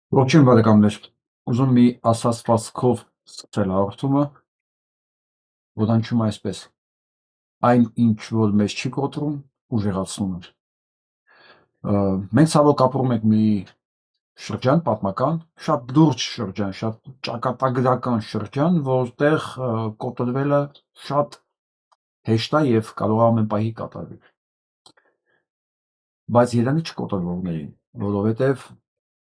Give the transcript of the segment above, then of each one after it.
Ողջույն բարեկամներ, ուզում մի ասացվածքով սկսել հաղորդումը, ոդանչում այսպես. այն, ինչ որ մեզ չի կոտրում, ուժեղացնում է։ Մենք ցավոք ապրում ենք մի շրջան, պատմական, շատ լուրջ շրջան, շատ ճակատագրական շրջան, որտեղ կոտրվելը շատ հեշտ է եւ կարող է ամեն պահի կատարվել։ Բայց երանի չկոտրվողներին, որովհետեւ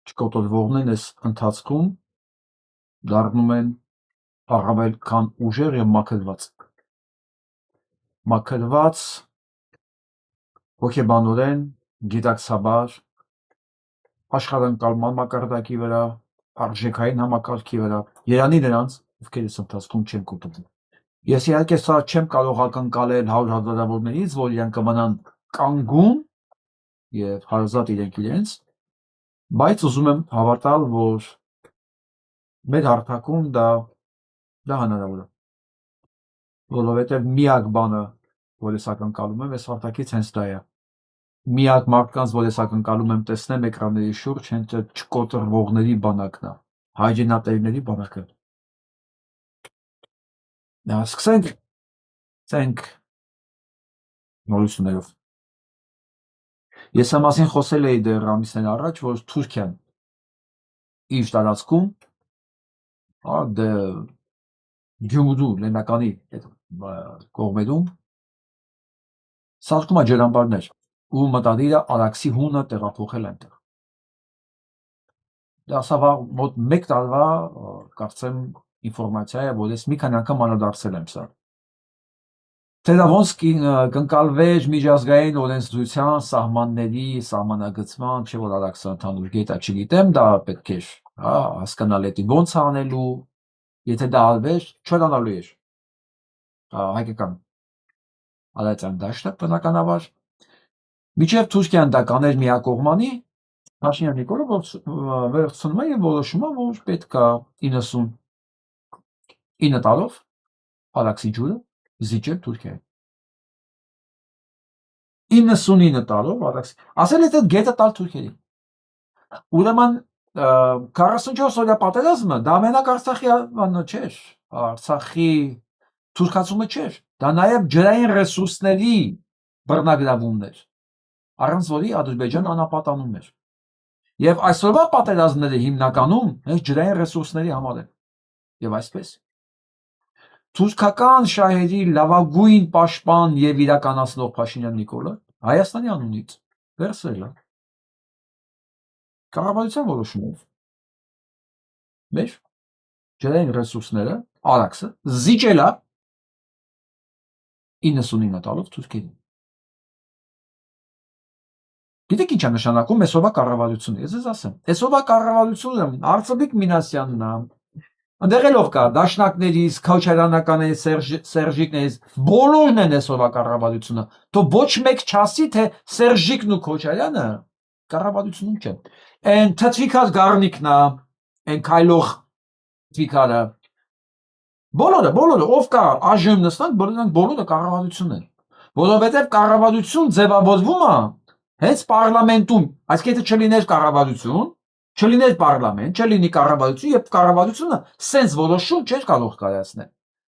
չկոտրվողներն այս ընթացքում դառնում են առավել քան ուժեղ եւ մաքրված հոգեբանորեն, գիտակցաբար, աշխարհընկալման մակարդակի վրա, արժեքային համակարգի վրա, երանի նրանց, ովքեր այս ընթացքում չեն կոտրվում։ Ես իհարկե սա չեմ կարող ակնկալել 100 հազարավորներից, որ իրանք կմնան կանգուն եւ հարազատ իրենք իրենց, բայց ուզում եմ հավատալ, որ մեր հարթակում դա հնարավոր է, որովհետեւ միակ բանը, որ ես ակնկալում եմ, այս հարթակից հենց դա է։ Միակ մարդկանց, որ ես ակնկալում եմ տեսնեմ էկրանների շուրջ, հենց այդ չկոտրվողների բանակն է, հայրենատերերի բանակը։ Սկսենք նորություններով։ Ես ამ մասին խոսել էի դեռ ամիսներ առաջ, որ Թուրքիան իր տարածքում, Գյումրու լենականի կողմերում սարքում է ջրամբարներ ու մտադիր է Արաքսի հունը տեղափոխել այնտեղ։ Դա մոտ 1 տարվա կարծեմ ինֆորմացիա է, որ ես մի քանի անգամ անդրադարձել եմ սա։ Թե դա ոնց կընկալվեր միջազգային օրենսդրության սահմանների սահմանագծման, չէ՞ որ Արաքսը ընդհանուր գետ է, չգիտեմ, դա պետք է հասկանալ էդի ոնց է անելու, եթե դա արվեր, չորանալու էր հայկական Արարատյան դաշտը, բնականաբար, մինչև Թուրքիան դա կաներ միակողմանի, Փաշինյան Նիկոլը վերցնում է եւ որոշում է, որ պետք է 99 տարով Արաքսի ջուրը զիջել Թուրքիային։ 99 տարով Արաքսի, ասել է այդ գետը տալ Թուրքիային։ Ուրեմն 44 օրյա պատերազմը դա մենակ Արցախի բանը չէր, Արցախի թուրքացումը չէր, դա նաեւ ջրային ռեսուրսների բռնագրավումն էր, առանց որի Ադրբեջանը անապատանում էր։ Եվ այսօրվա պատերազմները հիմնականում հենց ջրային ռեսուրսների համար են։ Եվ այսպես թուրքական շահերի լավագույն պաշտպան եւ իրականացնող Փաշինյան Նիկոլը Հայաստանի անունից վերցրել է կառավարության որոշումով մեր ջրային ռեսուրսները, Արաքսը զիջել է 99 տարով Թուրքիային։ Գիտեք ինչ է նշանակում այսօրվա կառավարությունը, ես ձեզ ասեմ, այսօրվա կառավարությունը Արծվիկ Մինասյանն է, ընդեղելով կա դաշնակներից, քոչարյանականներից, Սերժիկներից, բոլորն են այսօրվա կառավարությունը, թող ոչ մեկ չասի, թե Սերժիկն ու Քոչարյանը կառավարությունում չեն, այն թթվիկած գառնիկն է, այն քայլող թվիկարը, բոլորը, ով կա այժմ նստանք, բոլորը կառավարություն են, որովհետև կառավարություն ձևավորվում է հենց պարլամենտում, այսինքն եթե չլիներ կառավարություն, չլիներ պարլամենտ, չլինի կառավարություն, եւ կառավարությունը սենց որոշում չէր կարող կայացնել։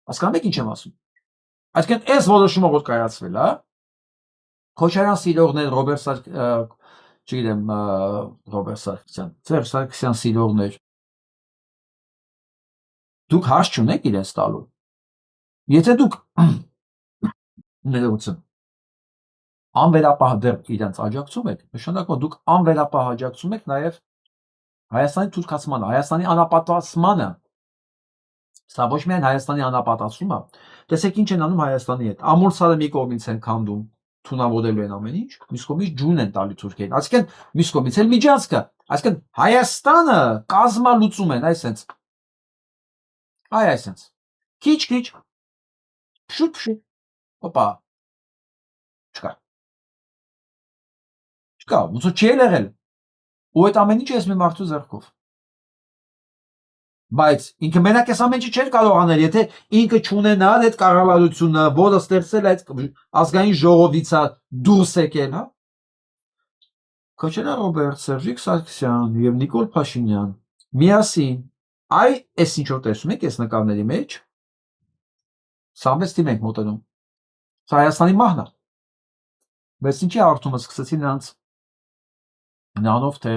Հասկանում եք ինչ եմ ասում։ Այսինքն այս որոշումը որ կայացվել է, Քոչարյան սիրողներ, Սերժ Սարգսյան սիրողներ, դուք հարց չունեք իրենց տալու։ Եթե դուք ներողություն անվերապահ դեռ իրենց աջակցում եք, նշանակում է դուք անվերապահ աջակցում եք նաև Հայաստանի թուրքացմանը, Հայաստանի անապատացմանը։ Սա ոչ միայն Հայաստանի անապատացումը, տեսեք ինչ են անում Հայաստանի հետ։ Ամուլսարը մի կողմից են քանդում, թունավորելու են ամեն ինչ, մյուս կողմից ջուն են տալի Թուրքիային։ Այսինքն մյուս կողմից էլ միջանցքը, այսինքն Հայաստանը կազմալուծում են, այսենց։ Այսենց։ Քիչ, շուտ, հոպա։ Չկա, ոնց որ չի եղել։ Ու այդ ամեն ինչը ես մի մարդու ձեռքով։ Բայց ինքը մենակ այս ամեն ինչը չէր կարող անել, եթե ինքը չունենար այդ կառավարությունը, որը ստեղծել այդ ազգային ժողովից է դուրս եկել, հա։ Քոչելա Ռոբերտ, Սերժիկ Սարգսյան եւ Նիկոլ Փաշինյան միասին այս ինչով տեսնում եք այս նկարների մեջ սամվեստի մենք մոտենում Հայաստանի մահն է բայց ինչի հարթումը սկսեցին նրանով թե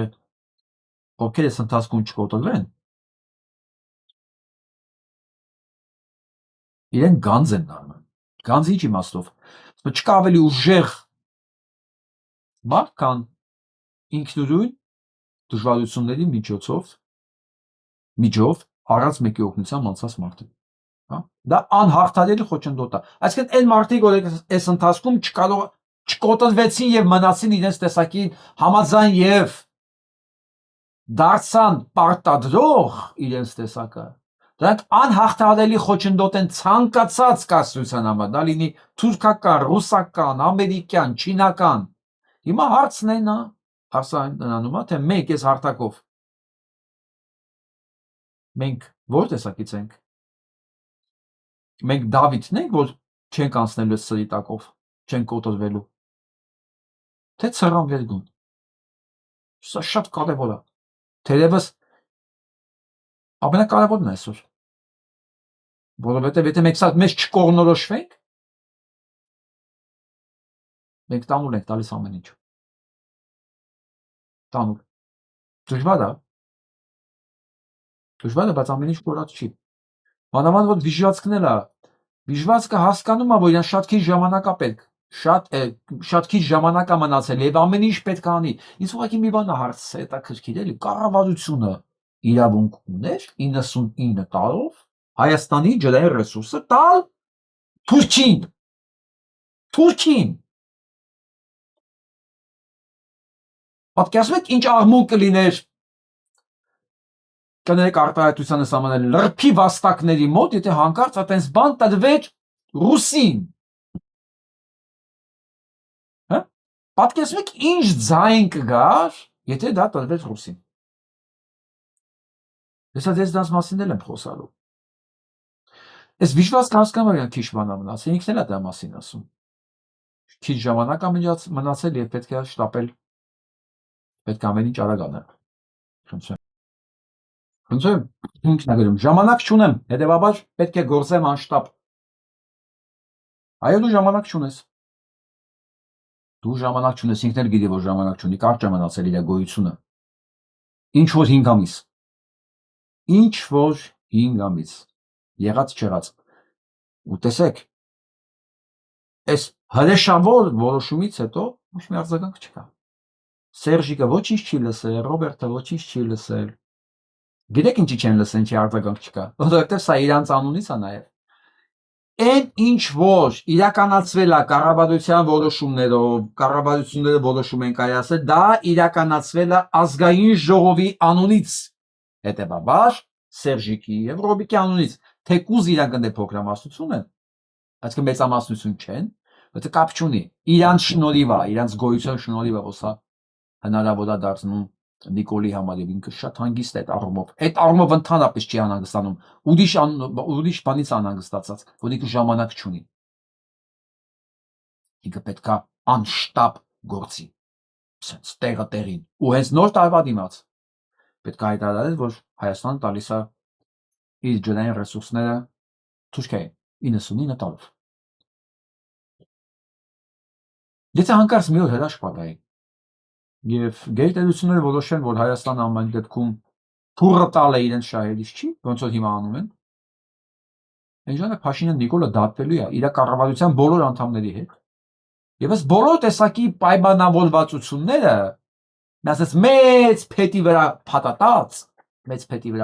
ովքեր այս ընթացքում չկոտորվեն իրեն գանձ են դառնում գանձի ինչ իմաստով չկա ավելի ուժեղ մարդ քան ինքնուրույն դժվարությունների միջով առանց մեկի օգնության անցած մարդը դա անհաղթալի խոչընդոտ է այսինքն այն մարդիկ որ այս ընթացքում չկոտորվեցին եւ մնացին իրենց տեսակին համաձայն եւ դարձան պարտադրող իրենց տեսակը դրանք անհաղթալի խոչընդոտ են ցանկացած կայսրության համար դա լինի թուրքական, ռուսական, ամերիկյան, չինական հիմա հարցն է հարցանանում է թե մենք այս հարթակով մենք որ տեսակից ենք մենք Դավիթն ենք որ չենք անցնելու սրի տակով չենք կոտորվելու թե ցրան վերգուն սա շատ կարևոր է թերևս ամենակարևորն է այսօր որովհետև եթե մեզ չկողնորոշվենք մենք տանուլ ենք տալիս ամեն ինչ տանուլ դժվար է բայց ամեն ինչ կորած չի մանավանդ որ վիժվածքն էլ է վիժվածքը հասկանում է որ իրան շատ քիչ ժամանակ է պետք շատ քիչ ժամանակ է մնացել եւ ամեն ինչ պետք է անի ինձ ուղղակի մի բան է հարց հետաքրքիր էլի կառավարությունը իրավունք ուներ 99 տարով Հայաստանի ջրային ռեսուրսը տալ Թուրքին պատկերացնում եք ինչ աղմուկ կլիներ կներեք արտահայտությանը սահմանել լրփի վաստակների մոտ եթե հանկարծ այտենց բան տրվեր ռուսին պատկերացնում եք ինչ ձայն կգար եթե դա տրվեր ռուսին Հեսա դες դաս մասին էլ եմ խոսալու Այս վիժվածքը հասկանում եմ քիչ բան մնացել ինքն էլ է դրա մասին ասում քիչ ժամանակ է մնացել եւ պետք է շտապել պետք է ամեն ինչ արագ անել խնդրեմ ինքն է գրում ժամանակ չունեմ հետեւաբար պետք է գործեմ անշտապ այո դու ժամանակ չունես ինքն էլ գիտի որ ժամանակ չունի կարճ է մնացել իր գոյությունը ինչ որ 5 ամիս եղած չեղած ու տեսեք այս հրեշավոր որոշումից հետո ոչ մի արձագանք չկա Սերժիկը ոչինչ չի լսել Ռոբերտը ոչինչ չի լսել գիտեք ինչի չեն լսել ինչի արձագանք չկա որովհետև սա իրանց անունից է նաև այն ինչ որ իրականացվել է կառավարության որոշումներով կառավարությունները որոշում են կայացել դա իրականացվել է ազգային ժողովի անունից հետևաբար Սերժիկի եւ Ռոբիկի անունից թեկուզ իրանք ընդ փոքրամասնություն են այսինքն մեծամասնություն չեն բայց կապ չունի իրանց շնորհիվ է իրանց գոյության շնորհիվ է որ սա հնարավոր է դարձնում Նիկոլի համար եւ ինքը շատ հանգիստ է այդ առումով ընդհանրապես չի անհանգստանում ուրիշ բանից անհանգստացած որ ինքը ժամանակ չունի ինքը պետքա անշտապ գործի sense տեղը տեղին ու հենց նոր տարվա դիմաց պետք է հայտարարել որ Հայաստանը տալիս է իր ջրային ռեսուրսները Թուրքիային 99 տարով Եթե հանկարծ մի օր հրաշք պատահի եւ գերտերությունները որոշեն որ Հայաստանը ամեն դեպքում փուրը տալ է իրենց շահերից չի ոնց որ հիմա անում են այն ժամանակ Փաշինյան Նիկոլը դատվելու է իր կառավարության բոլոր անդամների հետ եւ այս բոլոր տեսակի պայմանավորվածությունները ասես մեծ փետի վրա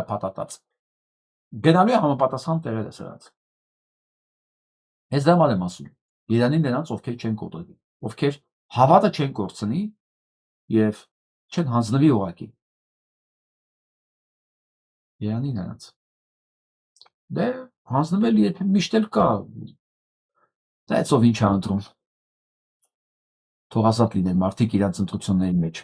փաթաթած գնալու է համապատասխան տեղերը սրանց ես դա եմ ասում Իրանին նրանց ովքեր չեն կոտրվի ովքեր հավատը չեն կորցնի եւ չեն հանձնվի ուղակի Իրանի նրանց դե հանձնվել երբ միշտ էլ կա դա ով ինչ է ընտրում թող ազատ լինեն մարդիկ իրանց ընտրությունների մեջ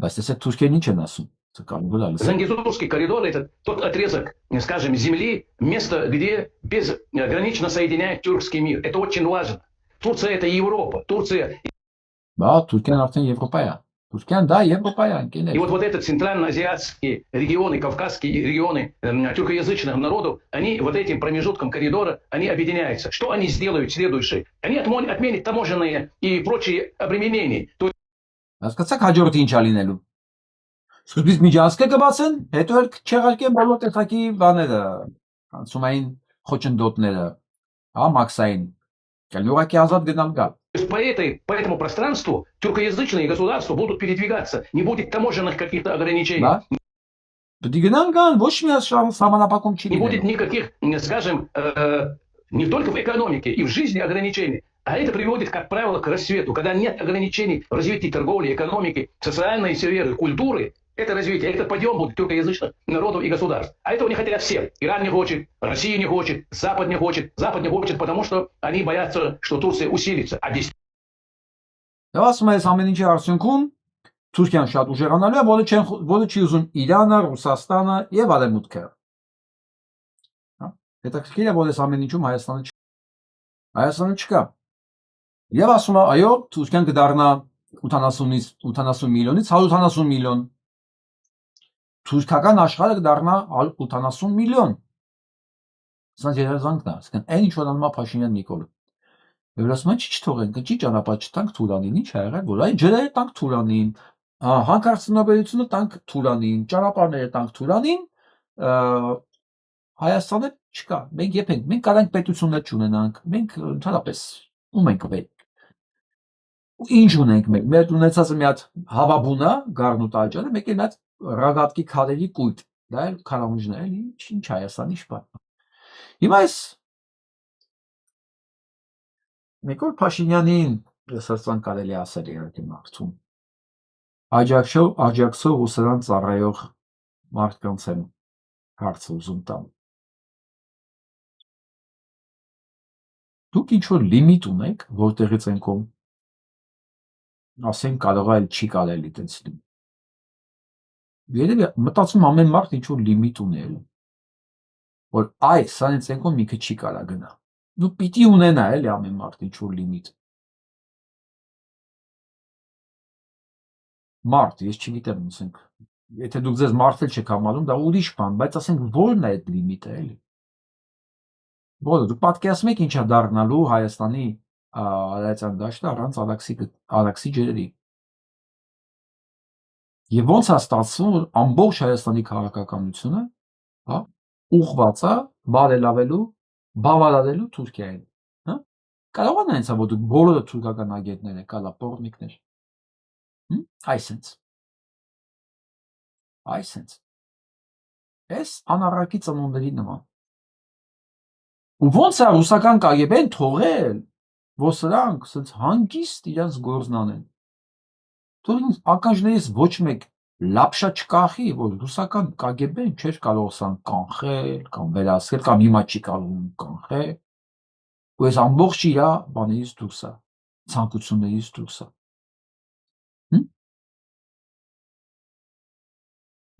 բայց տեսեք թուրքերն ինչ են ասում Зангезурский коридор – это тот отрезок, скажем, земли, место, где безгранично соединяет тюркский мир. Это очень важно. Турция – это Европа. Турция… Բա Թուրքիան արդեն Եվրոպա է Թուրքիան դա Եվրոպայական И կելեր։ вот это центральноазиатские регионы, кавказские регионы тюркоязычных народов, они вот этим промежутком коридора, они объединяются. Что они сделают следующее? Они отменят таможенные и прочие обременения. Հասկացաք հաջորդը ինչա լինելու։ Սկզբից միջանցքը կբացեն, հետո էլ չեղարկեն բոլոր տեսակի բաները, անցումային խոչընդոտները, հա, մաքսային։ Կլյուղակի ազատ գնալ գալ։ То есть по этому пространству тюркоязычные государства будут передвигаться. Не будет таможенных каких-то ограничений. Բա դու գնան կան, ոչ մի սահմանապակում չի Не будет լինելու։ никаких, скажем, не только в экономике и в жизни ограничений. А это приводит, как правило, к рассвету. Когда нет ограничений в развитии торговли, экономики, социальной сферы, культуры, это развитие, это подъем будет тюркоязычных народов и государств. А этого не хотят все. Иран не хочет, Россия не хочет, Запад не хочет. Запад не хочет, потому что они боятся, что Турция усилится. А действительно Եվ ասում ես ամեն ինչի արդյունքում Թուրքիան շատ ուժեղանալու է, որը չի ուզում Իրանը, Ռուսաստանը եւ Արևմուտքը։ Հա։ Հետաքրքիր է, որ այս ամեն ինչում Հայաստանը չկա։ Եվ ասում է, այո, Թուրքիան կդառնա 80 միլիոնից 180 միլիոն։ Թուրքական աշխարհը կդառնա 80 միլիոն։ Սա երազանքն է, ասեն, այն ինչ որ անում է Փաշինյան Նիկոլը։ Եվ ասում են, չի թողենք, չի ճանապարհ չտանք Թուրանին, ինչ ա եղել, որ այն ջրերը տանք Թուրանին, հանքարդյունաբերությունը տանք Թուրանին, ճանապարհները տանք Թուրանին, Հայաստանը չկա։ Մենք եփենք, մենք կարանք պետություններ չունենանք, մենք ընդհանրապես ում ենք պետք։ Ու ինչ ունենք մենք։ Մեր ունեցածը մի հատ հավաբուն է, գառնու տաճարը, մեկ էլ մի հատ ռագատկի քարերի կույտ։ Դա էլ քարավունջն է, ինչ Հայաստանի շփա։ Հիմա այս Նիկոլ Փաշինյանին ռեսուրսան կարելի ասել իհարկե մարդուն։ Աջակցող ու սրան ծառայող մարդկանց են հարցը ուզում տամ։ Դուք ինչ-որ լիմիտ ունեք, որտեղից են կողմ, ասենք կարող է չի կարելի տենց լինի։ Երևի մտածում ամեն մարդ ինչ-որ լիմիտ ունի, որ այս սանից են կողմ մի քիչ չի կարա գնա։ Դու պիտի ունենա էլի ամեն մարդ ինչ-որ լիմիտ։ Մարդ, ես չգիտեմ, ասենք, եթե դուք ձեզ մարդել չեք համարում, դա ուրիշ բան, բայց ասենք ո՞րն է այդ լիմիտը էլի։ Որը դուք պատկերացնում եք ինչա դառնալու Հայաստանի արարածան դաշտը առանց Արաքսի ջրերի։ Եվ ոնց է ստացվում, որ ամբողջ Հայաստանի քաղաքականությունը, հա, ուղղված է բարելավելու, բավարարելու Թուրքիային, հա։ Կարող է այնց որ դուք բոլորը թուրքական ագետներ եք, կալա պորնիկներ։ Այսենց։ Այս անառակի ծնունդերի նման։ Ու ոնց է ռուսական KGB-ն թողել, որ սրանք սենց հանգիստ իրենց գործն անեն։ Թող ականջներից ոչ մեկ լապշա չկախի, որ ռուսական KGB-ն չէր կարող սան կանխել կամ վերահսկել կամ հիմա չի կարող կանխել։ Ու այս ամբողջ իր բաներից դուրս է, ցանկություններից դուրս է։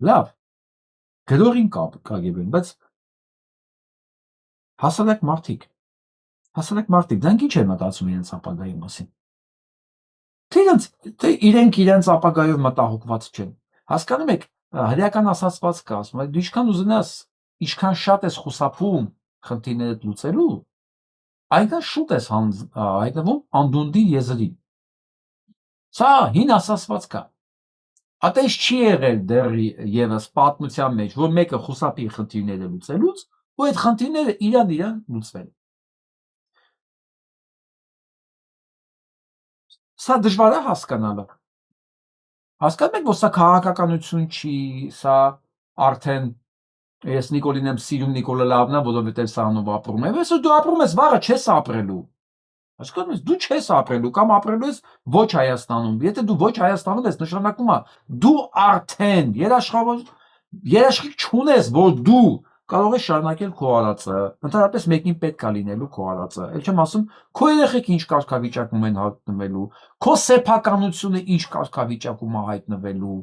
Լավ, գրողին KGB-ն, բայց հասարակ մարդիկ, դրանք ինչ են մտածում իրենց ապագայի մասին։ Թե իրենք իրենց ապագայով մտահոգված չեն։ Հասկանում եք, հրեական ասացված կա, ասում է, դու ինչքան ուզենաս, ինչքան շատ ես խուսափում խնդիրները լուծելու, այնքան շուտ ես հայտնվում անդունդի եզրին։ Սա հին ասացված կա։ Այդպես չի եղել դեռ եւս պատմության մեջ, որ մեկը խուսափի խնդիրները լուծելուց, ու այդ խնդիրները իրան լուծվել։ Սա դժվար է հասկանալը։ Հասկանում եք, որ սա քաղաքականություն չի, սա արդեն ես Նիկոլին եմ սիրում, Նիկոլը լավն է, որովհետև սա անով ապրում է, բայց դու ապրում ես, վաղը չես ապրելու։ Հասկանում ես, դու չես ապրելու կամ ապրելու ես ոչ Հայաստանում։ Եթե դու ոչ Հայաստանում ես, նշանակում է դու արդեն երաշխիք չունես, որ դու կարող ես շարունակել քո արածը։ Ընդհանրապես մեկին պետք է լինելու քո արածը։ Էլ չեմ ասում, քո երեխեք ինչ կարգավիճակում են հայտնվելու, քո սեփականությունը ինչ կարգավիճակում է հայտնվելու,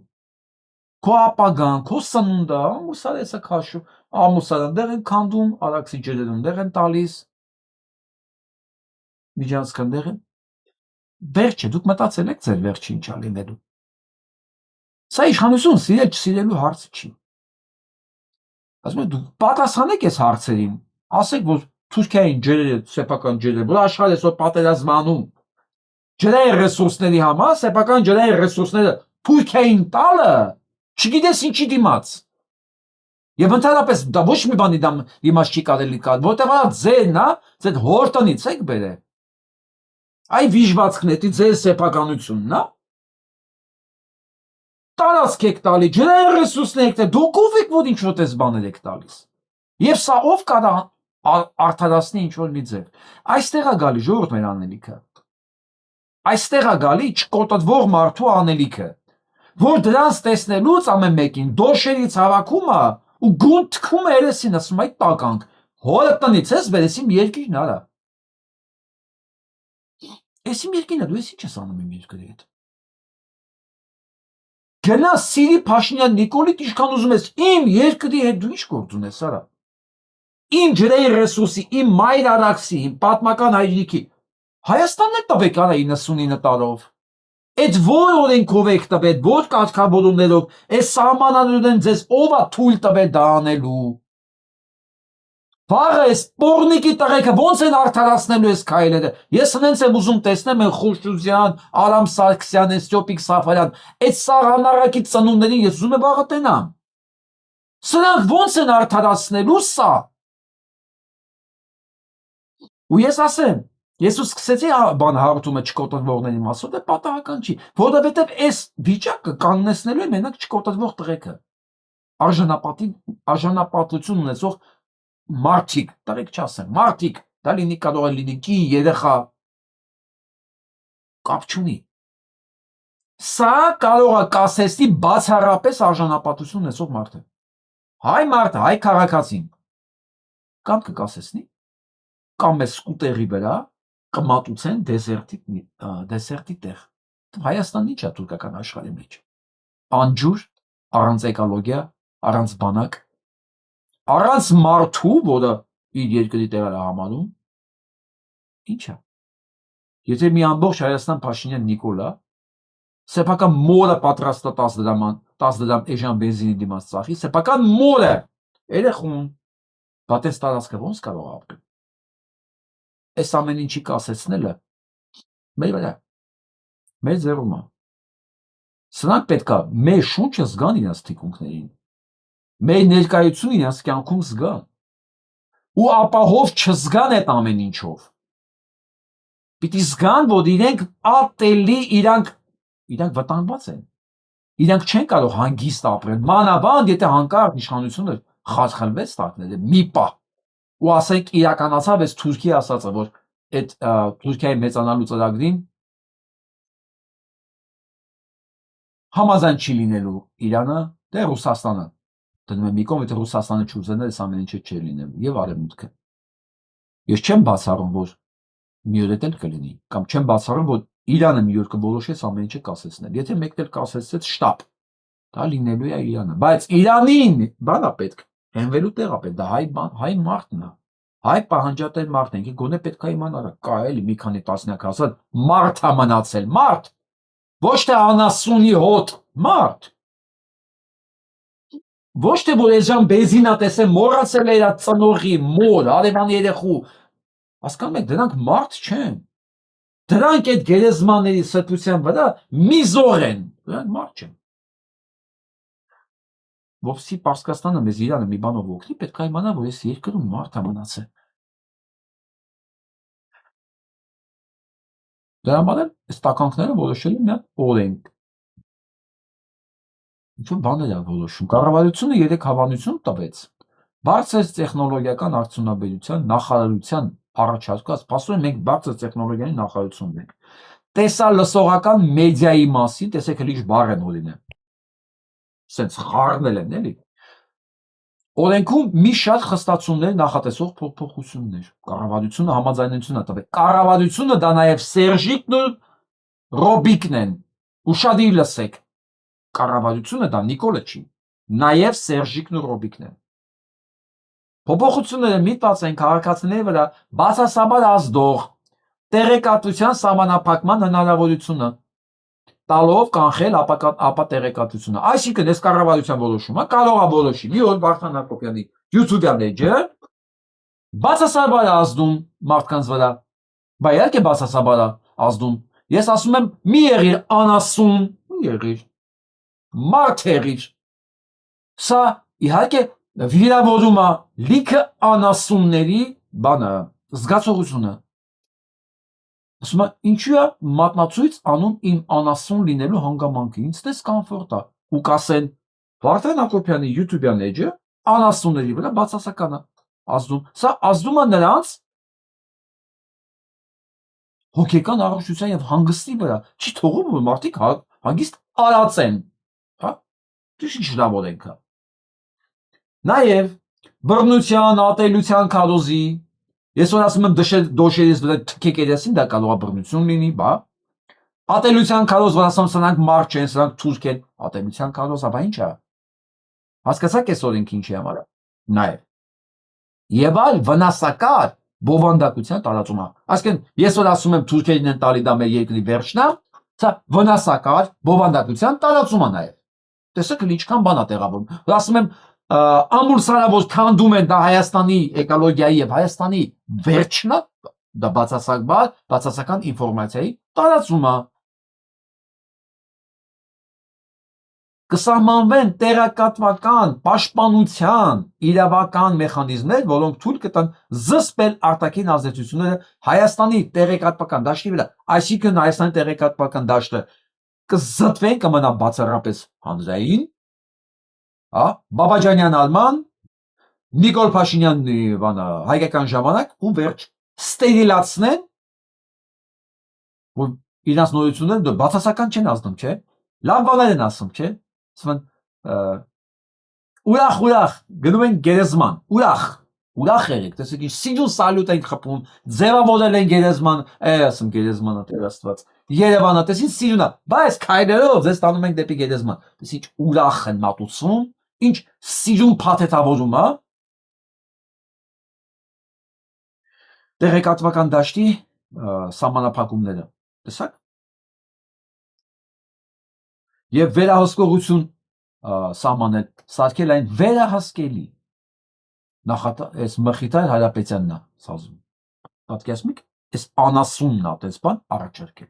քո ապագան, քո սնունդը, ամուսարեսը քաշում, ամուսարան դեղ են քանդում, Արաքսի ջրերում դեղ են տալիս, միջանցքն դեղ են։ Վերջը, դուք մտածել եք ձեր վերջը ինչա լինելու։ Սա իշխանություն սիրել չսիրելու հարցը չի։ Ասում եմ դուք պատասխանեք այս հարցերին, ասեք որ Թուրքիային ջրերը, սեփական ջրերը, որ աշխարհը այսօր պատերազմանում ջրային ռեսուրսների համար, սեփական ջրային ռեսուրսները Թուրքիային տալը, չգիտես ինչի դիմաց։ Եվ ընդհանրապես դա ոչ մի բանի դիմաց չի կարելի կալ, որտեղ ձերն է, ձեր հորտնից եք բերել։ Այ վիժվածքնետի ձեր սեփականությունն է։ Տարածք եք տալի, ջրային ռեսուրսներ եք տալի, դուք ով եք որ ինչ-որ տես բաներ եք տալիս։ Եվ սա ով կարա արդարացնի ինչ-որ մի ձև։ Այստեղ է գալի ժողովուրդ մեր անելիքը։ Այստեղ է գալի չկոտտվող մարդու անելիքը, որ դրանց տեսնելուց ամեն մեկին դոշերից հավաքում է ու գուն թքում է երեսին, ասում այդ տականք, հորը տնից ես բերես իմ երկիրն արա։ Ես իմ երկիրն է, դու ես ինչ ես անում իմ երկրի հետ։ Գնա Սիրի Փաշինյան Նիկոլիտ ինչքան ուզում ես իմ երկրի հետ դու ինչ գործ ունես արա։ Իմ ջրային ռեսուրսի, իմ մայր արաքսի, իմ պատմական հայրենիքի Հայաստանն էլ տվեք արա 99 տարով։ Այդ որ օրենքով եք տվել, որ կարգավորումներով, այս սահմաններում ձեզ ով է թույլ տվել դա անելու։ Վաղը այս պորնիկի տղեկը ոնց են արդարացնելու այս քայլերը։ Ես հենց եմ ուզում տեսնեմ են Խուշուզյան, Արամ Սարգսյան, Ստյոպիկ Սաֆարյան, այդ սաղանարակի ծնունդներին ես ուզում եմ վաղը տենամ։ Սրանք ոնց են արդարացնելու սա։ Ու ես ասեմ, ես ու սկսեցի բան հարթումը չկոտտվողների մասով, դա պատահական չի, որովհետև այս վիճակը կանգնեցնելու է մենակ չկոտտվող տղեկը։ Արժանապատվություն ունեցող մարդիկ, տղեկ չասեմ, մարդիկ, դա լինի կարող է լինի կին, երեխա, կապ չունի։ Սա կարող է կասեցնի բացառապես արժանապատվություն ունեցող մարդը։ Հայ մարդը, հայ քաղաքացին, կամ կկասեցնի, կամ է սկուտերի վրա կմատուցեն դեսերտի տեղ։ Հայաստանն ինչ է թուրքական աշխարհի մեջ։ Անջուր, առանց էկոլոգիա, առանց բանակ, առանց մարդու, որը իր երկրի տեղը համանում, ինչ է։ Եթե մի ամբողջ Հայաստան Փաշինյան Նիկոլա, սեփական մորը պատրաստ է 10 դրամ էժան բենզինի դիմաց ծախի, սեփական մորը, երեխուն, բատես տարածքը ոնց կարող է ապրել։ Այս ամեն ինչի կասեցնելը մեր վրա, մեր ձեռում է։ Սրանք պետք է մեր շունչը զգան իրենց թիկունքներին, մեր ներկայությունը իրենց կյանքում զգան ու ապահով չզգան այդ ամեն ինչով։ Պիտի զգան, որ իրենք ատելի, իրանք վտանգված են, իրանք չեն կարող հանգիստ ապրել, մանավանդ եթե հանկարծ իշխանությունը խալխլվեց տակները մի պահ ու ասենք իրականացավ այս Թուրքիի ասածը, որ այդ Թուրքիայի մեծանալու ծրագրին համաձայն չի լինելու Իրանը, դե Ռուսաստանը, դնում եմ մի կողմ, եթե Ռուսաստանը չուզենա, այս ամեն ինչը չէր լինելու, եւ Արևմուտքը։ Ես չեմ բացառում, որ մի օր էլ կլինի, կամ չեմ բացառում, որ Իրանը մի օր կորոշի ամեն ինչը կասեցնել։ Եթե մեկն էլ կասեցեց շտապ, դա լինելու է Իրանը, բայց Իրանին բանա պետք, հենվելու տեղ է պետք, դա հայ մարդն է, հայ պահանջատեր մարդն է, գոնե պետք է իմանալ, կա էլի մի քանի տասնյակ հազար մարդ է մնացել, մարդ, ոչ թե անասունի հոտ, մարդ, ոչ թե որ էժան բենզինա տեսեմ մոռացել է իր ծնողի, մոր, արևան երեխու, հասկանում եք, դրանք մարդ չեն, դրանք այդ գերեզմանների սրբության վրա միզոր են, դրանք մարդ չեն։ Որպեսզի Պարսկաստանը մեզ Իրանը մի բանով օգնի, պետք է իմանա, որ այս երկրում մարդ է մնացել։ Դրա համար էլ այս տականքները որոշելու մի հատ օրենք։ Ինչ-որ բաներ է որոշում։ Կառավարությունը 3 հավանություն տվեց։ Բարձր տեխնոլոգիական արդյունաբերության նախարարության առաջարկած, ասում են մենք բարձր տեխնոլոգիայի նախարարություն ունենք։ Տեսալսողական մեդիայի մասին, տեսեք էլի ինչ բառ են օրինը։ Սենց խառնել են, էլի։ Օրենքում մի շատ խստացումներ նախատեսող փոփոխություններ։ Կառավարությունը համաձայնություն է տվել։ Կառավարությունը դա նաև Սերժիկն ու Ռոբիկն են։ Ուշադիր լսեք։ Կառավարությունը դա Նիկոլը չի։ Նաև Սերժիկն ու Ռոբիկն են։ Փոփոխությունները միտված են քաղաքացիների վրա բացասաբար ազդող տեղեկատվության սահմանափակման հնարավորությունը, տալով կանխել ապատեղեկատվությունը։ Այսինքն այս կառավարության որոշումը կարող է որոշի մի օր Վարդան Հակոբյանի YouTube-յան էջը բացասաբար է ազդում մարդկանց վրա։ Բայց իհարկե բացասաբար է ազդում։ Ես ասում եմ մի եղիր անասուն, մի եղիր մարդ եղիր։ Սա իհարկե վիրավորում է լիքը անասունների բանը, զգացողությունը։ Ասում է, ինչու է մատնացույց անում իմ անասուն լինելու հանգամանքը, ինձ դիսկոմֆորտ է, ու կասեն Վարդան Հակոբյանի YouTube-յան էջը անասունների վրա բացասական է ազդում։ Սա ազդում է նրանց հոգեկան առողջության եւ հանգստի վրա, չի թողում որ մարդիկ հանգիստ արածեն, հա։ Դու ինչ լավ ենք։ Նաեւ բռնության, ատելության քարոզի, ես որ ասում եմ դոշերից վրա թքեք երեսին, դա կարող է բռնություն լինի, բա։ Ատելության քարոզ, որ ասում սրանք մարդ չեն, սրանք թուրք են, ատելության քարոզ, բա ի՞նչ է։ Հասկացաք այս օրենքը ինչի համար է։ Նաեւ եւ այլ վնասակար բովանդակության տարածումը։ Այսինքն ես որ ասում եմ թուրքերին են տալի դա մեր երկրի վերջնա, սա վնասակար բովանդակության տարածումը նաեւ։ Տեսեք ինչքան բան է տեղավորում։ Ասում եմ ամուր սարավոր քանդում են դա Հայաստանի էկոլոգիայի եւ Հայաստանի վերջնա, դա բացասական ինֆորմացիայի տարածումը։ Կսահմանվեն տեղեկատվական պաշտպանության իրավական մեխանիզմներ, որոնք թույլ կտան զսպել արտաքին ազդեցությունները Հայաստանի տեղեկատվական դաշտի վրա, այսինքն Հայաստանի տեղեկատվական դաշտը կզտվեն, կմնա բացառապես հանրային, հա, Բաբաջանյան Ալման, Նիկոլ Փաշինյանի բանը հայկական ժամանակ ու վերջ ստերիլացնեն, որ իրաց նորությունները բացասական չեն ազդում, չէ՞։ Լավ բաներ են ասում, չէ՞։ Ասում ուրախ գնում են գերեզման, ուրախ եղեք, տեսեք ինչ սիրուն սալյուտ են խփում, ձևավորել են գերեզման, ասում գերեզմանը Տեր Աստված, Երևանը տեսին սիրուն է, բայց քայլերով ձեզ տանում ենք դեպի գերեզման, տեսեք ինչ ուրախ են մատուցում, ինչ սիրուն փաթեթավորում է։ Տեղեկատվական դաշտի սահմանափակումները, տեսակ։ Եվ վերահսկողություն սահմանել, սարքել այն վերահսկելի։ Այս Մխիթար Հարապետյանն է ասում։ Պատկերացնեք, այս անասունն է, այդպես բան առաջարկել։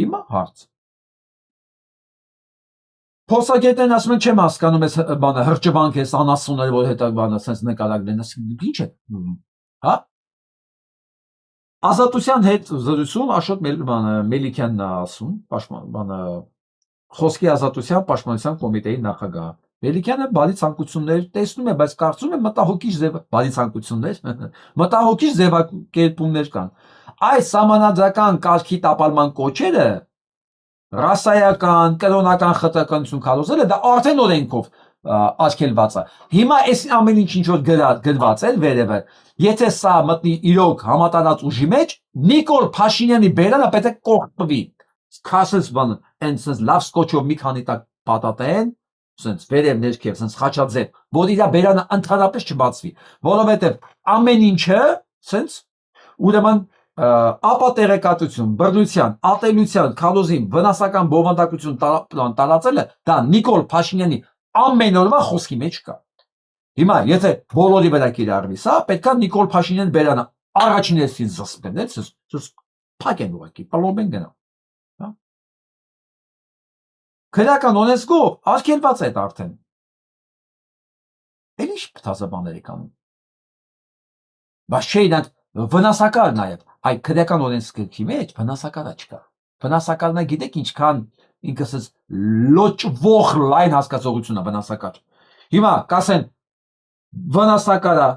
Հիմա հարց։ Փոսագետներն ասում են չեմ հասկանում այս բանը հրճվանք էս անասունները, որ հետագ բանը sense նկարագրեն, ինչ է։ Հա։ Ազատության հետ զրույցում Աշոտ Մելիքյանն է ասում, բանը Խոսքի ազատության պաշտպանության կոմիտեի նախագահ։ Մելիքյանը բարի ցանկություններ տեսնում է, բայց կարծում է մտահոգիչ բարի ցանկություններ, մտահոգիչ ձևակերպումներ կան։ Այս համանadrական կարգի տապալման կոչերը ռասայական, կրոնական խտրականություն քարոզելը դա արդեն օրենքով արգելված է։ Հիմա այս ամեն ինչ որ գրված է վերևը, եթե սա մտնի իրոք համատարած ուժի մեջ, Նիկոլ Փաշինյանի բերանը պետք է կողպվի։ Քասես բան, այնպես լավ սկոչով մի քանի տակ պատատեն, sense վերև ներքև, sense խաչաձև, որ իր բերանը ընդհանրապես չբացվի, որովհետև ամեն ինչը, sense ուրեմն ապատեղեկատվություն, բռնության, ատելության, քարոզին, վնասական բովանդակություն տարածելը, դա Նիկոլ Փաշինյանի ամեն օրվա խոսքի մեջ կա։ Հիմա եթե բոլորի վրա կիրառվի սա, պետքա Նիկոլ Փաշինյանի բերանը առաջին հերթին զսպեն, sense փակ են ուղղակի, պլոմեն գնա։ Քրեական օրենսգով արգելված է այդ արդեն։ Էլ ինչ փթազաբաներ եք անում։ Բայց չէ իրանք վնասակար նաև, այ քրեական օրենսգրքի մեջ վնասակարը չկա։ Վնասակարն է գիտեք ինչքան ինքսս լոճվող լայն հասկացողություն է վնասակար։ Հիմա կասեն վնասակարը